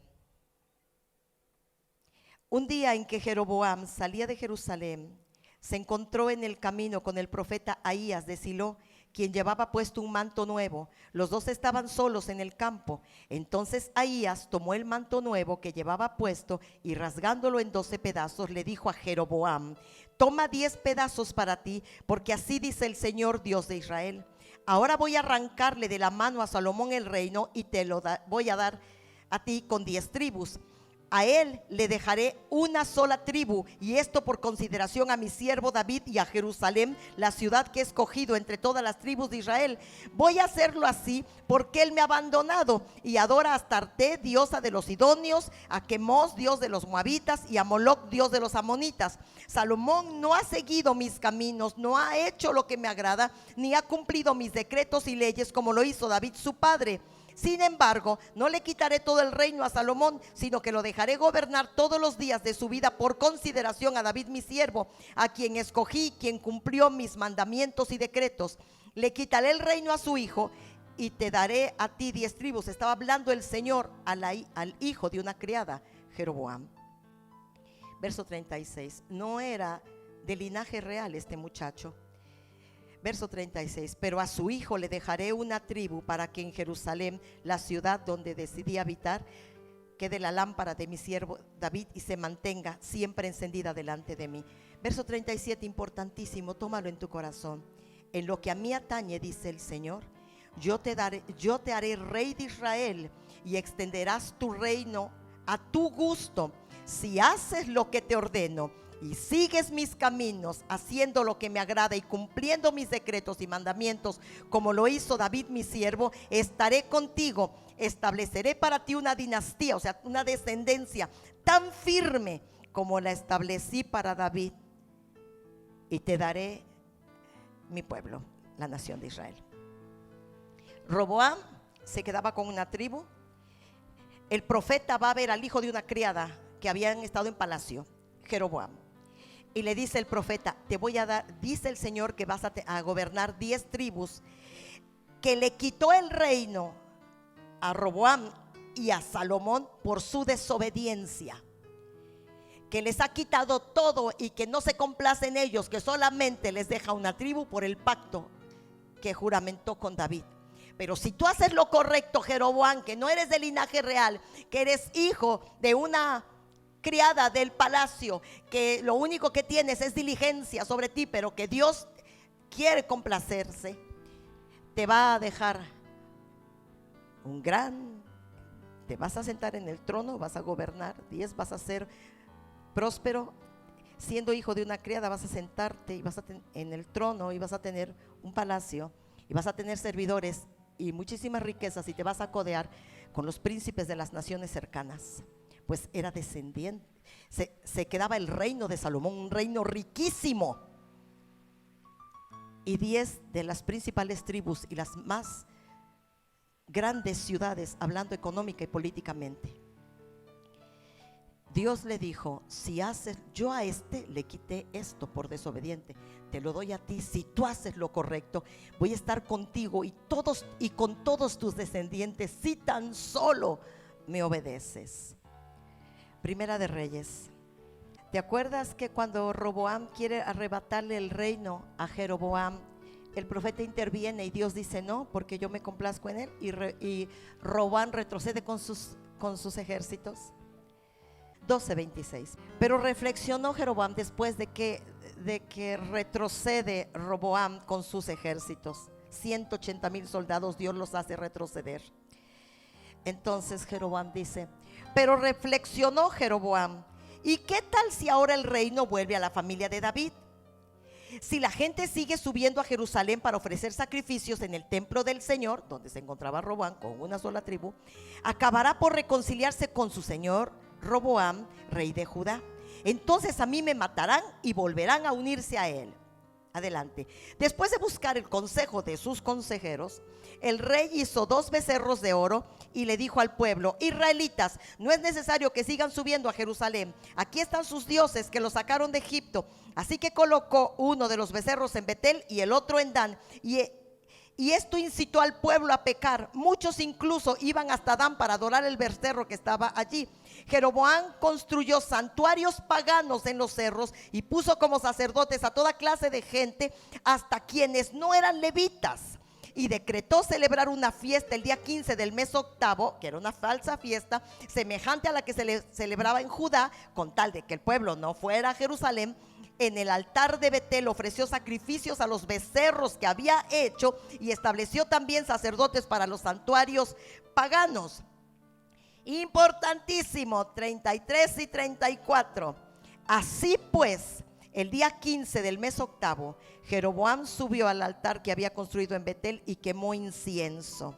Un día en que Jeroboam salía de Jerusalén, se encontró en el camino con el profeta Ahías de Silo, quien llevaba puesto un manto nuevo. Los dos estaban solos en el campo. Entonces Ahías tomó el manto nuevo que llevaba puesto y rasgándolo en 12 pedazos le dijo a Jeroboam: toma 10 pedazos para ti, porque así dice el Señor Dios de Israel: ahora voy a arrancarle de la mano a Salomón el reino y te lo voy a dar a ti con 10 tribus. A él le dejaré una sola tribu, y esto por consideración a mi siervo David y a Jerusalén, la ciudad que he escogido entre todas las tribus de Israel. Voy a hacerlo así porque él me ha abandonado y adora a Astarte, diosa de los sidonios, a Quemos, dios de los moabitas, y a Moloc, dios de los amonitas. Salomón no ha seguido mis caminos, no ha hecho lo que me agrada, ni ha cumplido mis decretos y leyes como lo hizo David su padre. Sin embargo, no le quitaré todo el reino a Salomón, sino que lo dejaré gobernar todos los días de su vida por consideración a David mi siervo, a quien escogí, quien cumplió mis mandamientos y decretos. Le quitaré el reino a su hijo y te daré a ti 10 tribus. Estaba hablando el Señor al hijo de una criada, Jeroboam. Verso 36. No era de linaje real este muchacho. Verso 36, pero a su hijo le dejaré una tribu para que en Jerusalén, la ciudad donde decidí habitar, quede la lámpara de mi siervo David y se mantenga siempre encendida delante de mí. Verso 37, importantísimo, tómalo en tu corazón. En lo que a mí atañe, dice el Señor, yo te haré rey de Israel y extenderás tu reino a tu gusto, si haces lo que te ordeno y sigues mis caminos, haciendo lo que me agrada y cumpliendo mis decretos y mandamientos, como lo hizo David mi siervo, estaré contigo, estableceré para ti una dinastía, o sea, una descendencia tan firme como la establecí para David, y te daré mi pueblo, la nación de Israel. Roboam se quedaba con una tribu. El profeta va a ver al hijo de una criada que habían estado en palacio, Jeroboam, y le dice el profeta: te voy a dar, dice el Señor, que vas a gobernar 10 tribus, que le quitó el reino a Roboam y a Salomón por su desobediencia, que les ha quitado todo y que no se complace en ellos, que solamente les deja una tribu por el pacto que juramentó con David. Pero si tú haces lo correcto, Jeroboam, que no eres de linaje real, que eres hijo de una criada del palacio, que lo único que tienes es diligencia sobre ti, pero que Dios quiere complacerse, te va a dejar te vas a sentar en el trono, vas a gobernar 10, vas a ser próspero. Siendo hijo de una criada, vas a sentarte y vas a en el trono, y vas a tener un palacio, y vas a tener servidores y muchísimas riquezas, y te vas a codear con los príncipes de las naciones cercanas. Pues era descendiente, se quedaba el reino de Salomón, un reino riquísimo, y 10 de las principales tribus y las más grandes ciudades, hablando económica y políticamente. Dios le dijo: si haces, yo a este le quité esto por desobediente, te lo doy a ti. Si tú haces lo correcto, voy a estar contigo y con todos tus descendientes, si tan solo me obedeces. Primera de Reyes. ¿Te acuerdas que cuando Roboam quiere arrebatarle el reino a Jeroboam, el profeta interviene y Dios dice: no, porque yo me complazco en él? Y Roboam retrocede con sus ejércitos. 12:26. Pero reflexionó Jeroboam después de que retrocede Roboam con sus ejércitos. 180,000 soldados Dios los hace retroceder. Entonces Jeroboam dice: pero reflexionó Jeroboam: ¿y qué tal si ahora el reino vuelve a la familia de David? Si la gente sigue subiendo a Jerusalén para ofrecer sacrificios en el templo del Señor, donde se encontraba Roboam con una sola tribu, acabará por reconciliarse con su señor Roboam, rey de Judá. Entonces a mí me matarán y volverán a unirse a él. Adelante. Después de buscar el consejo de sus consejeros, el rey hizo 2 becerros de oro y le dijo al pueblo: israelitas, no es necesario que sigan subiendo a Jerusalén. Aquí están sus dioses que los sacaron de Egipto. Así que colocó uno de los becerros en Betel y el otro en Dan. Y esto incitó al pueblo a pecar. Muchos incluso iban hasta Dan para adorar el becerro que estaba allí. Jeroboam construyó santuarios paganos en los cerros y puso como sacerdotes a toda clase de gente, hasta quienes no eran levitas. Y decretó celebrar una fiesta el día 15 del mes octavo, que era una falsa fiesta, semejante a la que se celebraba en Judá, con tal de que el pueblo no fuera a Jerusalén. En el altar de Betel ofreció sacrificios a los becerros que había hecho, y estableció también sacerdotes para los santuarios paganos. Importantísimo, 33 y 34. Así pues, el día 15 del mes octavo, Jeroboam subió al altar que había construido en Betel y quemó incienso.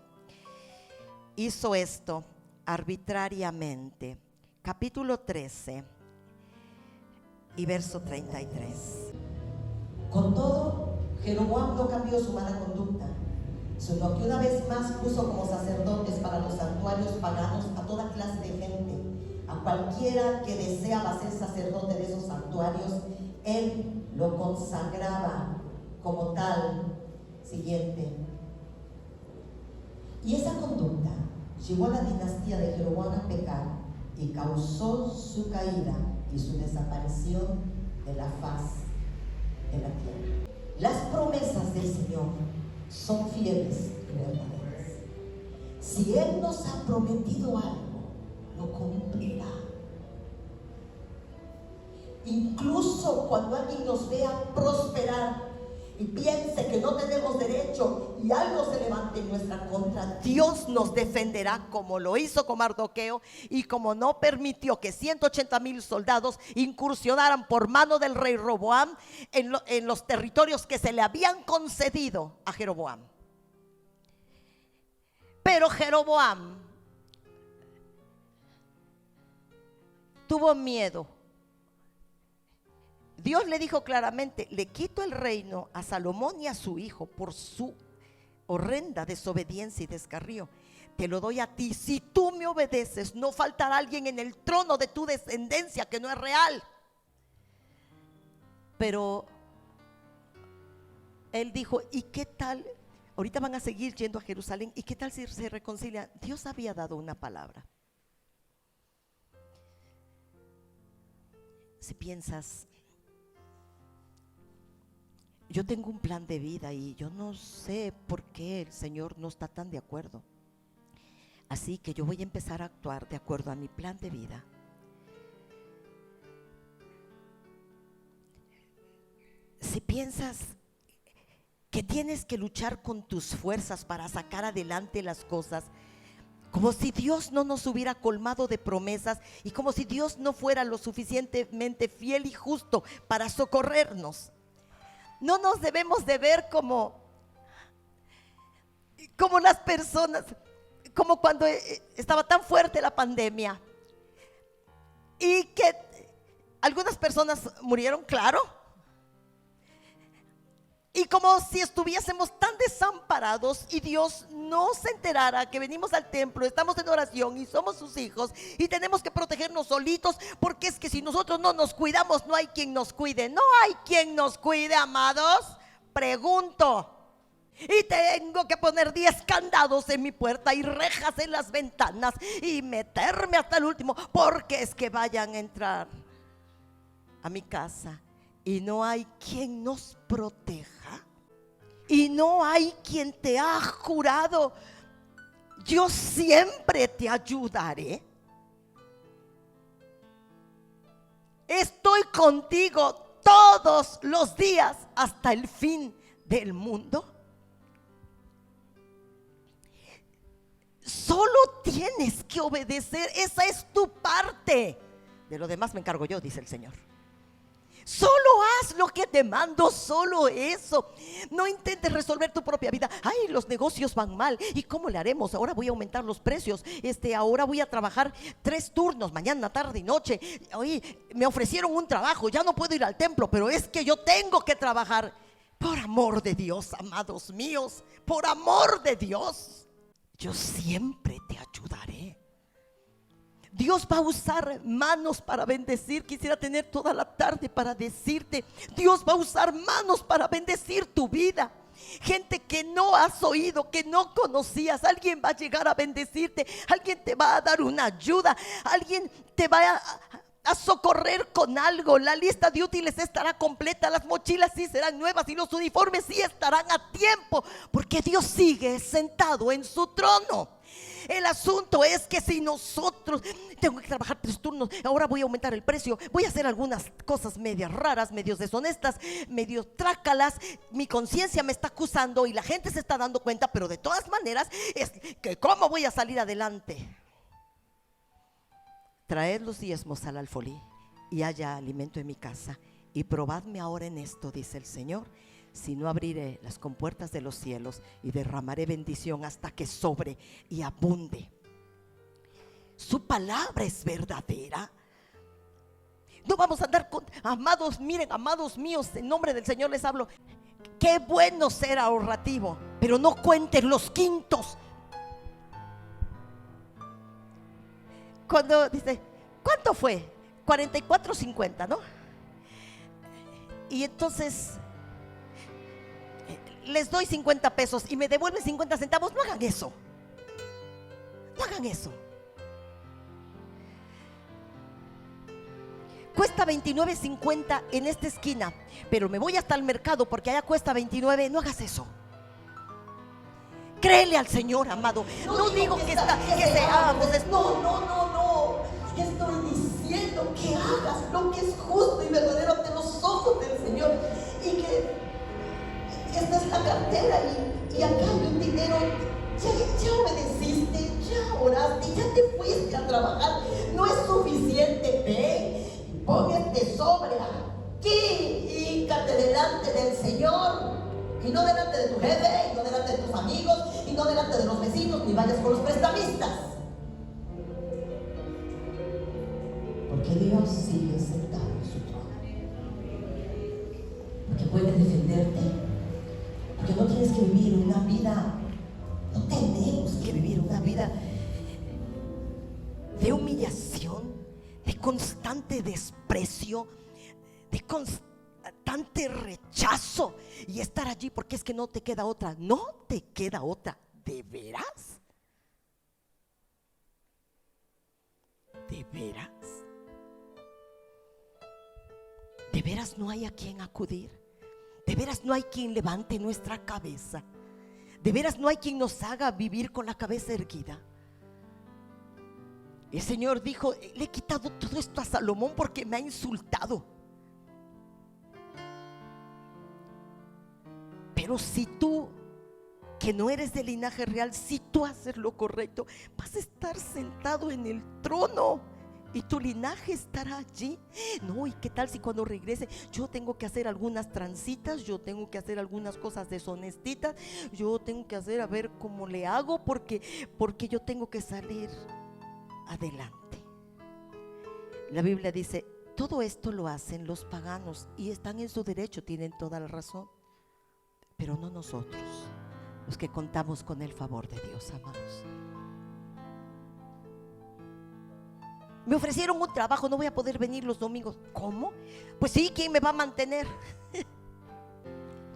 Hizo esto arbitrariamente. Capítulo 13 y verso 33. Con todo, Jeroboam no cambió su mala conducta, sino que una vez más puso como sacerdotes para los santuarios paganos a toda clase de gente. A cualquiera que deseaba ser sacerdote de esos santuarios, él lo consagraba como tal. Siguiente. Y esa conducta llevó a la dinastía de Jeroboam a pecar y causó su caída y su desaparición de la faz de la tierra. Las promesas del Señor son fieles y verdaderas. Si Él nos ha prometido algo, lo cumplirá. Incluso cuando alguien nos vea prosperar y piense que no tenemos derecho y algo se levante en nuestra contra, Dios nos defenderá, como lo hizo con Mardoqueo, y como no permitió que 180,000 soldados incursionaran por mano del rey Roboam en los territorios que se le habían concedido a Jeroboam. Pero Jeroboam tuvo miedo. Dios le dijo claramente: le quito el reino a Salomón y a su hijo por su horrenda desobediencia y descarrío. Te lo doy a ti. Si tú me obedeces, no faltará alguien en el trono de tu descendencia que no es real. Pero él dijo: ¿y qué tal? Ahorita van a seguir yendo a Jerusalén. ¿Y qué tal si se reconcilian? Dios había dado una palabra. Si piensas, yo tengo un plan de vida y yo no sé por qué el Señor no está tan de acuerdo, así que yo voy a empezar a actuar de acuerdo a mi plan de vida. Si piensas que tienes que luchar con tus fuerzas para sacar adelante las cosas, como si Dios no nos hubiera colmado de promesas y como si Dios no fuera lo suficientemente fiel y justo para socorrernos, no nos debemos de ver como las personas, como cuando estaba tan fuerte la pandemia y que algunas personas murieron, claro, y como si estuviésemos tan desamparados y Dios no se enterara que venimos al templo, estamos en oración y somos sus hijos y tenemos que protegernos solitos, porque es que si nosotros no nos cuidamos, no hay quien nos cuide. No hay quien nos cuide, amados. Pregunto. Y tengo que poner 10 candados en mi puerta y rejas en las ventanas y meterme hasta el último, porque es que vayan a entrar a mi casa y no hay quien nos proteja. Y no hay quien te ha jurado: yo siempre te ayudaré, estoy contigo todos los días hasta el fin del mundo. Solo tienes que obedecer, esa es tu parte. De lo demás me encargo yo, dice el Señor. Solo haz lo que te mando, solo eso. No intentes resolver tu propia vida. Ay, los negocios van mal, ¿y cómo le haremos? Ahora voy a aumentar los precios, ahora voy a trabajar 3 turnos, mañana, tarde y noche. Oye, me ofrecieron un trabajo, ya no puedo ir al templo, pero es que yo tengo que trabajar. Por amor de Dios, amados míos, por amor de Dios, yo siempre te ayudaré. Dios va a usar manos para bendecir. Quisiera tener toda la tarde para decirte: Dios va a usar manos para bendecir tu vida. Gente que no has oído, que no conocías, alguien va a llegar a bendecirte. Alguien te va a dar una ayuda. Alguien te va a socorrer con algo. La lista de útiles estará completa. Las mochilas sí serán nuevas y los uniformes sí estarán a tiempo, porque Dios sigue sentado en su trono. El asunto es que si nosotros tengo que trabajar 3 turnos, ahora voy a aumentar el precio, voy a hacer algunas cosas medias raras, medios deshonestas, medios trácalas, mi conciencia me está acusando y la gente se está dando cuenta, pero de todas maneras es que ¿cómo voy a salir adelante? Traed los diezmos al alfolí y haya alimento en mi casa, y probadme ahora en esto, dice el Señor, si no abriré las compuertas de los cielos y derramaré bendición hasta que sobre y abunde. Su palabra es verdadera. No vamos a andar con, amados, miren, amados míos, en nombre del Señor les hablo. Qué bueno ser ahorrativo, pero no cuenten los quintos. Cuando dice, ¿cuánto fue? 44.50, ¿no? Y entonces les doy 50 pesos y me devuelven 50 centavos. No hagan eso. No hagan eso. Cuesta 29.50 en esta esquina, pero me voy hasta el mercado porque allá cuesta 29. No hagas eso. Créele al Señor, amado. No digo que seamos. No. Estoy diciendo que hagas lo que es justo y verdadero ante los ojos del Señor, y que esta es la cartera y acá hay un dinero. Ya obedeciste, ya oraste, ya te fuiste a trabajar. No es suficiente, ven, pon este sobre aquí y híncate delante del Señor. Y no delante de tu jefe, y no delante de tus amigos, y no delante de los vecinos, ni vayas con los prestamistas. Porque Dios sigue sentado en su trono. Porque puede defenderte. Porque no tienes que vivir una vida, no tenemos que vivir una vida de humillación, de constante desprecio, de constante rechazo y estar allí porque es que no te queda otra. No te queda otra. ¿De veras? ¿De veras? ¿De veras no hay a quien acudir? ¿De veras no hay quien levante nuestra cabeza? ¿De veras no hay quien nos haga vivir con la cabeza erguida? El Señor dijo: le he quitado todo esto a Salomón porque me ha insultado. Pero si tú, que no eres de linaje real, si tú haces lo correcto, vas a estar sentado en el trono y tu linaje estará allí. No, ¿y qué tal si cuando regrese yo tengo que hacer algunas transitas, yo tengo que hacer algunas cosas deshonestitas, yo tengo que hacer a ver cómo le hago porque yo tengo que salir adelante? La Biblia dice: todo esto lo hacen los paganos y están en su derecho, tienen toda la razón. Pero no nosotros, los que contamos con el favor de Dios, amados. Me ofrecieron un trabajo, no voy a poder venir los domingos. ¿Cómo? Pues sí, ¿quién me va a mantener?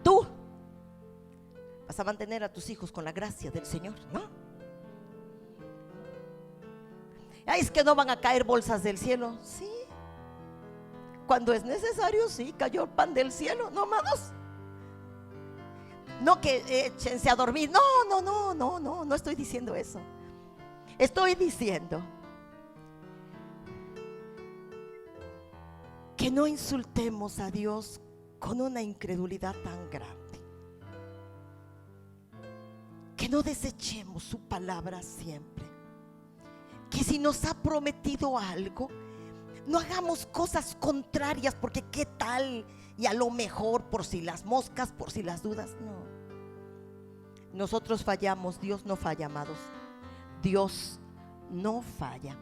Tú vas a mantener a tus hijos con la gracia del Señor, ¿no? Ay, es que no van a caer bolsas del cielo. Sí, cuando es necesario, sí, cayó el pan del cielo, ¿no, amados? No que échense a dormir. No estoy diciendo eso. Estoy diciendo que no insultemos a Dios con una incredulidad tan grande, que no desechemos su palabra siempre, que si nos ha prometido algo, no hagamos cosas contrarias porque qué tal y a lo mejor, por si las moscas, por si las dudas. No, nosotros fallamos, Dios no falla, amados. Dios no falla.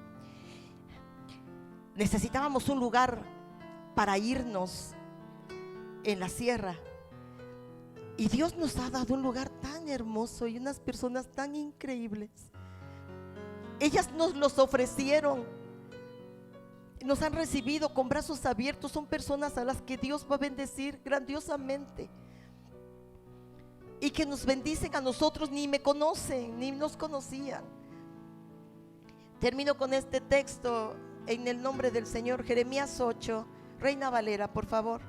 Necesitábamos un lugar para irnos en la sierra y Dios nos ha dado un lugar tan hermoso y unas personas tan increíbles. Ellas nos los ofrecieron, nos han recibido con brazos abiertos. Son personas a las que Dios va a bendecir grandiosamente y que nos bendicen a nosotros. Ni me conocen, ni nos conocían. Termino con este texto en el nombre del Señor. Jeremías 8, Reina Valera, por favor.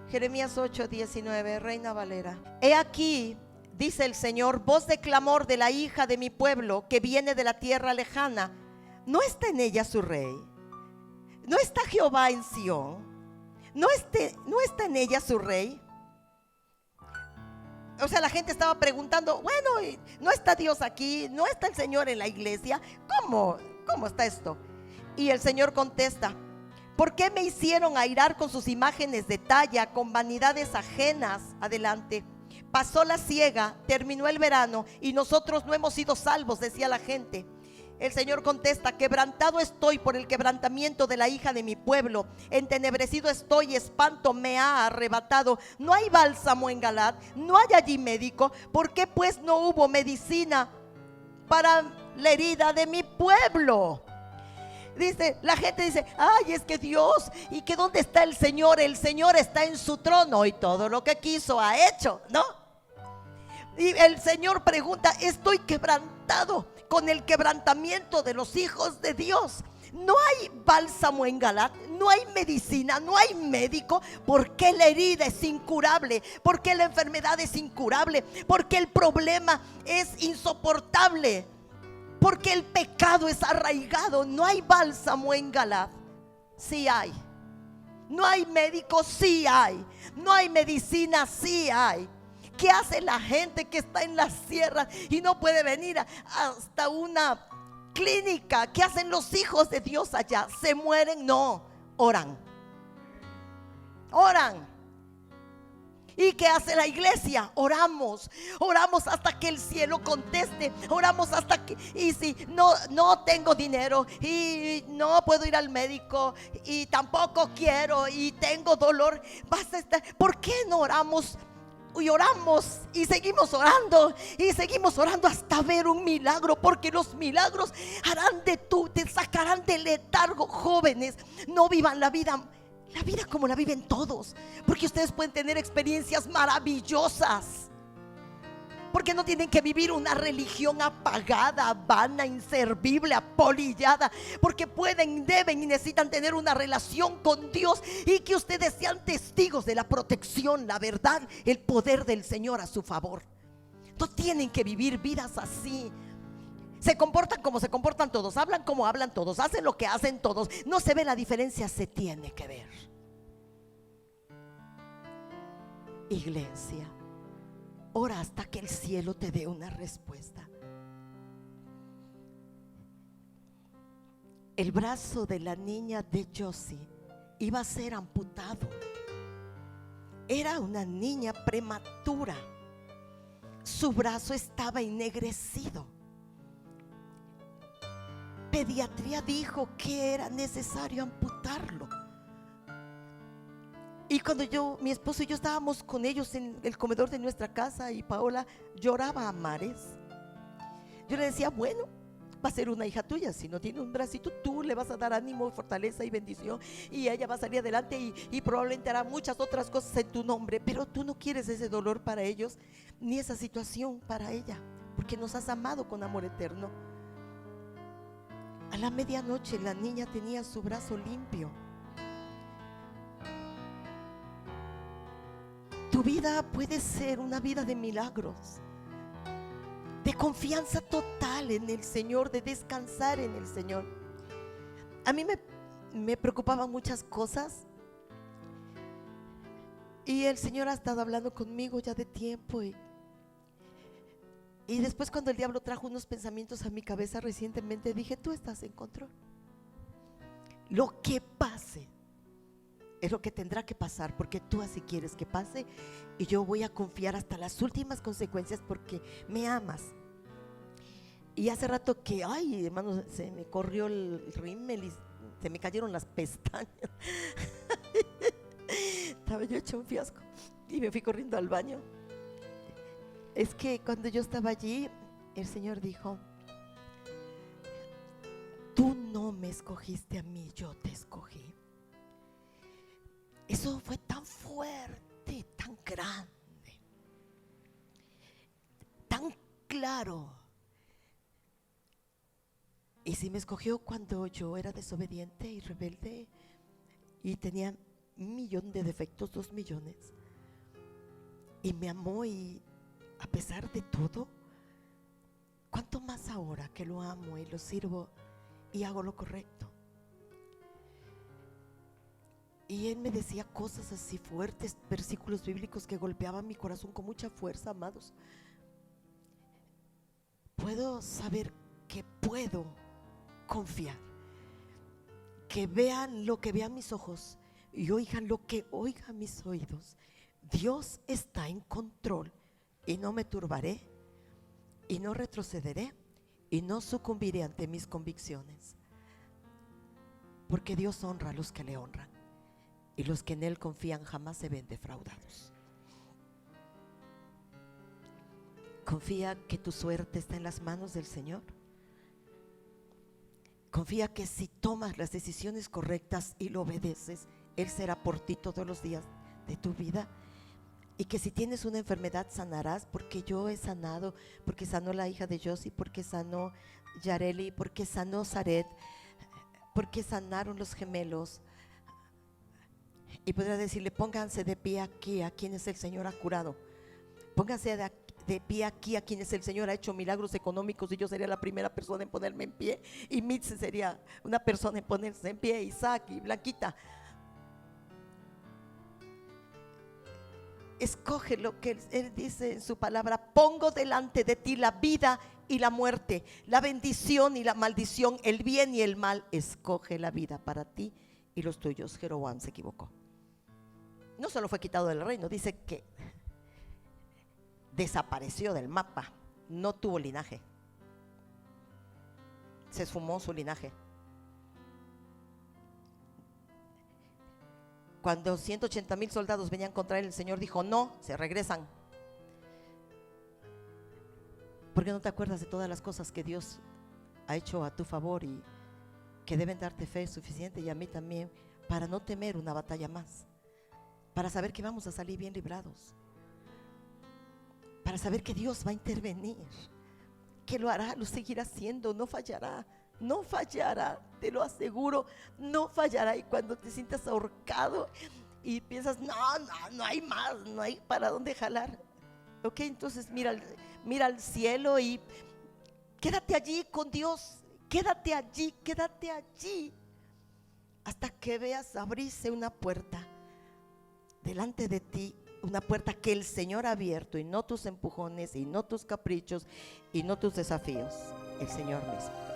Jeremías 8, 19, Reina Valera. He aquí, dice el Señor, voz de clamor de la hija de mi pueblo que viene de la tierra lejana. ¿No está en ella su rey? ¿No está Jehová en Sión? ¿No está en ella su rey? O sea, la gente estaba preguntando: bueno, ¿no está Dios aquí? ¿No está el Señor en la iglesia? ¿Cómo está esto? Y el Señor contesta: ¿por qué me hicieron airar con sus imágenes de talla, con vanidades ajenas? Adelante. Pasó la siega, terminó el verano y nosotros no hemos sido salvos, decía la gente. El Señor contesta: quebrantado estoy por el quebrantamiento de la hija de mi pueblo, entenebrecido estoy, espanto me ha arrebatado. No hay bálsamo en Galaad, no hay allí médico. ¿Por qué pues no hubo medicina para la herida de mi pueblo? Dice, la gente dice: ay, es que Dios, ¿y que dónde está el Señor? El Señor está en su trono y todo lo que quiso ha hecho, ¿no? Y el Señor pregunta: estoy quebrantado con el quebrantamiento de los hijos de Dios. No hay bálsamo en Galaad, no hay medicina, no hay médico. Porque la herida es incurable, porque la enfermedad es incurable, porque el problema es insoportable, porque el pecado es arraigado. No hay bálsamo en Galaad. Sí hay. No hay médico, sí hay. No hay medicina, sí hay. ¿Qué hace la gente que está en las sierras y no puede venir hasta una clínica? ¿Qué hacen los hijos de Dios allá? ¿Se mueren? No, oran. Oran. ¿Y qué hace la iglesia? Oramos. Oramos hasta que el cielo conteste. Oramos hasta que, y si no tengo dinero y no puedo ir al médico y tampoco quiero y tengo dolor, vas a estar. ¿Por qué no oramos? Y oramos y seguimos orando y seguimos orando hasta ver un milagro, porque los milagros harán de tú, te sacarán del letargo. Jóvenes, no vivan la vida como la viven todos, porque ustedes pueden tener experiencias maravillosas, porque no tienen que vivir una religión apagada, vana, inservible, apolillada, porque pueden, deben y necesitan tener una relación con Dios, y que ustedes sean testigos de la protección, la verdad, el poder del Señor a su favor. No tienen que vivir vidas así. Se comportan como se comportan todos, hablan como hablan todos, hacen lo que hacen todos. No se ve la diferencia, se tiene que ver. Iglesia, ora hasta que el cielo te dé una respuesta. El brazo de la niña de Josie iba a ser amputado. Era una niña prematura. Su brazo estaba ennegrecido. Pediatría dijo que era necesario amputarlo. Y cuando mi esposo y yo estábamos con ellos en el comedor de nuestra casa, y Paola lloraba a mares, yo le decía, bueno, va a ser una hija tuya. Si no tiene un bracito, tú le vas a dar ánimo, fortaleza y bendición, y ella va a salir adelante y probablemente hará muchas otras cosas en tu nombre. Pero tú no quieres ese dolor para ellos, ni esa situación para ella, porque nos has amado con amor eterno. A la medianoche la niña tenía su brazo limpio. Tu vida puede ser una vida de milagros, de confianza total en el Señor, de descansar en el Señor. A mí me preocupaban muchas cosas, y el Señor ha estado hablando conmigo ya de tiempo, y después, cuando el diablo trajo unos pensamientos a mi cabeza recientemente, dije, tú estás en control. Lo que pase es lo que tendrá que pasar, porque tú así quieres que pase, y yo voy a confiar hasta las últimas consecuencias, porque me amas. Y hace rato que, ay, hermano, se me corrió el rímel y se me cayeron las pestañas. Estaba yo hecho un fiasco y me fui corriendo al baño. Es que cuando yo estaba allí, el Señor dijo, tú no me escogiste a mí, yo te escogí. Eso fue tan fuerte, tan grande, tan claro. Y si me escogió cuando yo era desobediente y rebelde y tenía 1.000.000 de defectos, 2 millones, y me amó, y a pesar de todo, ¿cuánto más ahora que lo amo y lo sirvo y hago lo correcto? Y Él me decía cosas así fuertes, versículos bíblicos que golpeaban mi corazón con mucha fuerza, amados. Puedo saber que puedo confiar, que vean lo que vean mis ojos y oigan lo que oigan mis oídos. Dios está en control, y no me turbaré, y no retrocederé, y no sucumbiré ante mis convicciones, porque Dios honra a los que le honran, y los que en Él confían jamás se ven defraudados. Confía que tu suerte está en las manos del Señor. Confía que si tomas las decisiones correctas y lo obedeces, Él será por ti todos los días de tu vida. Y que si tienes una enfermedad sanarás, porque yo he sanado, porque sanó la hija de Josie, porque sanó Yareli, porque sanó Zaret, porque sanaron los gemelos. Y podrás decirle, pónganse de pie aquí a quienes el Señor ha curado. Pónganse de pie aquí a quienes el Señor ha hecho milagros económicos, y yo sería la primera persona en ponerme en pie, y Mitzi sería una persona en ponerse en pie, Isaac y Blanquita. escoge lo que Él dice en su palabra: pongo delante de ti la vida y la muerte, la bendición y la maldición, el bien y el mal. Escoge la vida para ti y los tuyos. Jeroboam se equivocó. No solo fue quitado del reino, dice que desapareció del mapa. No tuvo linaje, se esfumó su linaje. Cuando 180,000 soldados venían contra él, el Señor dijo: no, se regresan. Porque no te acuerdas de todas las cosas que Dios ha hecho a tu favor y que deben darte fe suficiente, y a mí también, para no temer una batalla más, para saber que vamos a salir bien librados, para saber que Dios va a intervenir, que lo hará, lo seguirá haciendo, no fallará. No fallará, te lo aseguro, no fallará. Y cuando te sientas ahorcado y piensas: no hay más, no hay para dónde jalar, ok, entonces mira al cielo y quédate allí con Dios. Quédate allí hasta que veas abrirse una puerta delante de ti, una puerta que el Señor ha abierto, y no tus empujones, y no tus caprichos, y no tus desafíos, el Señor mismo.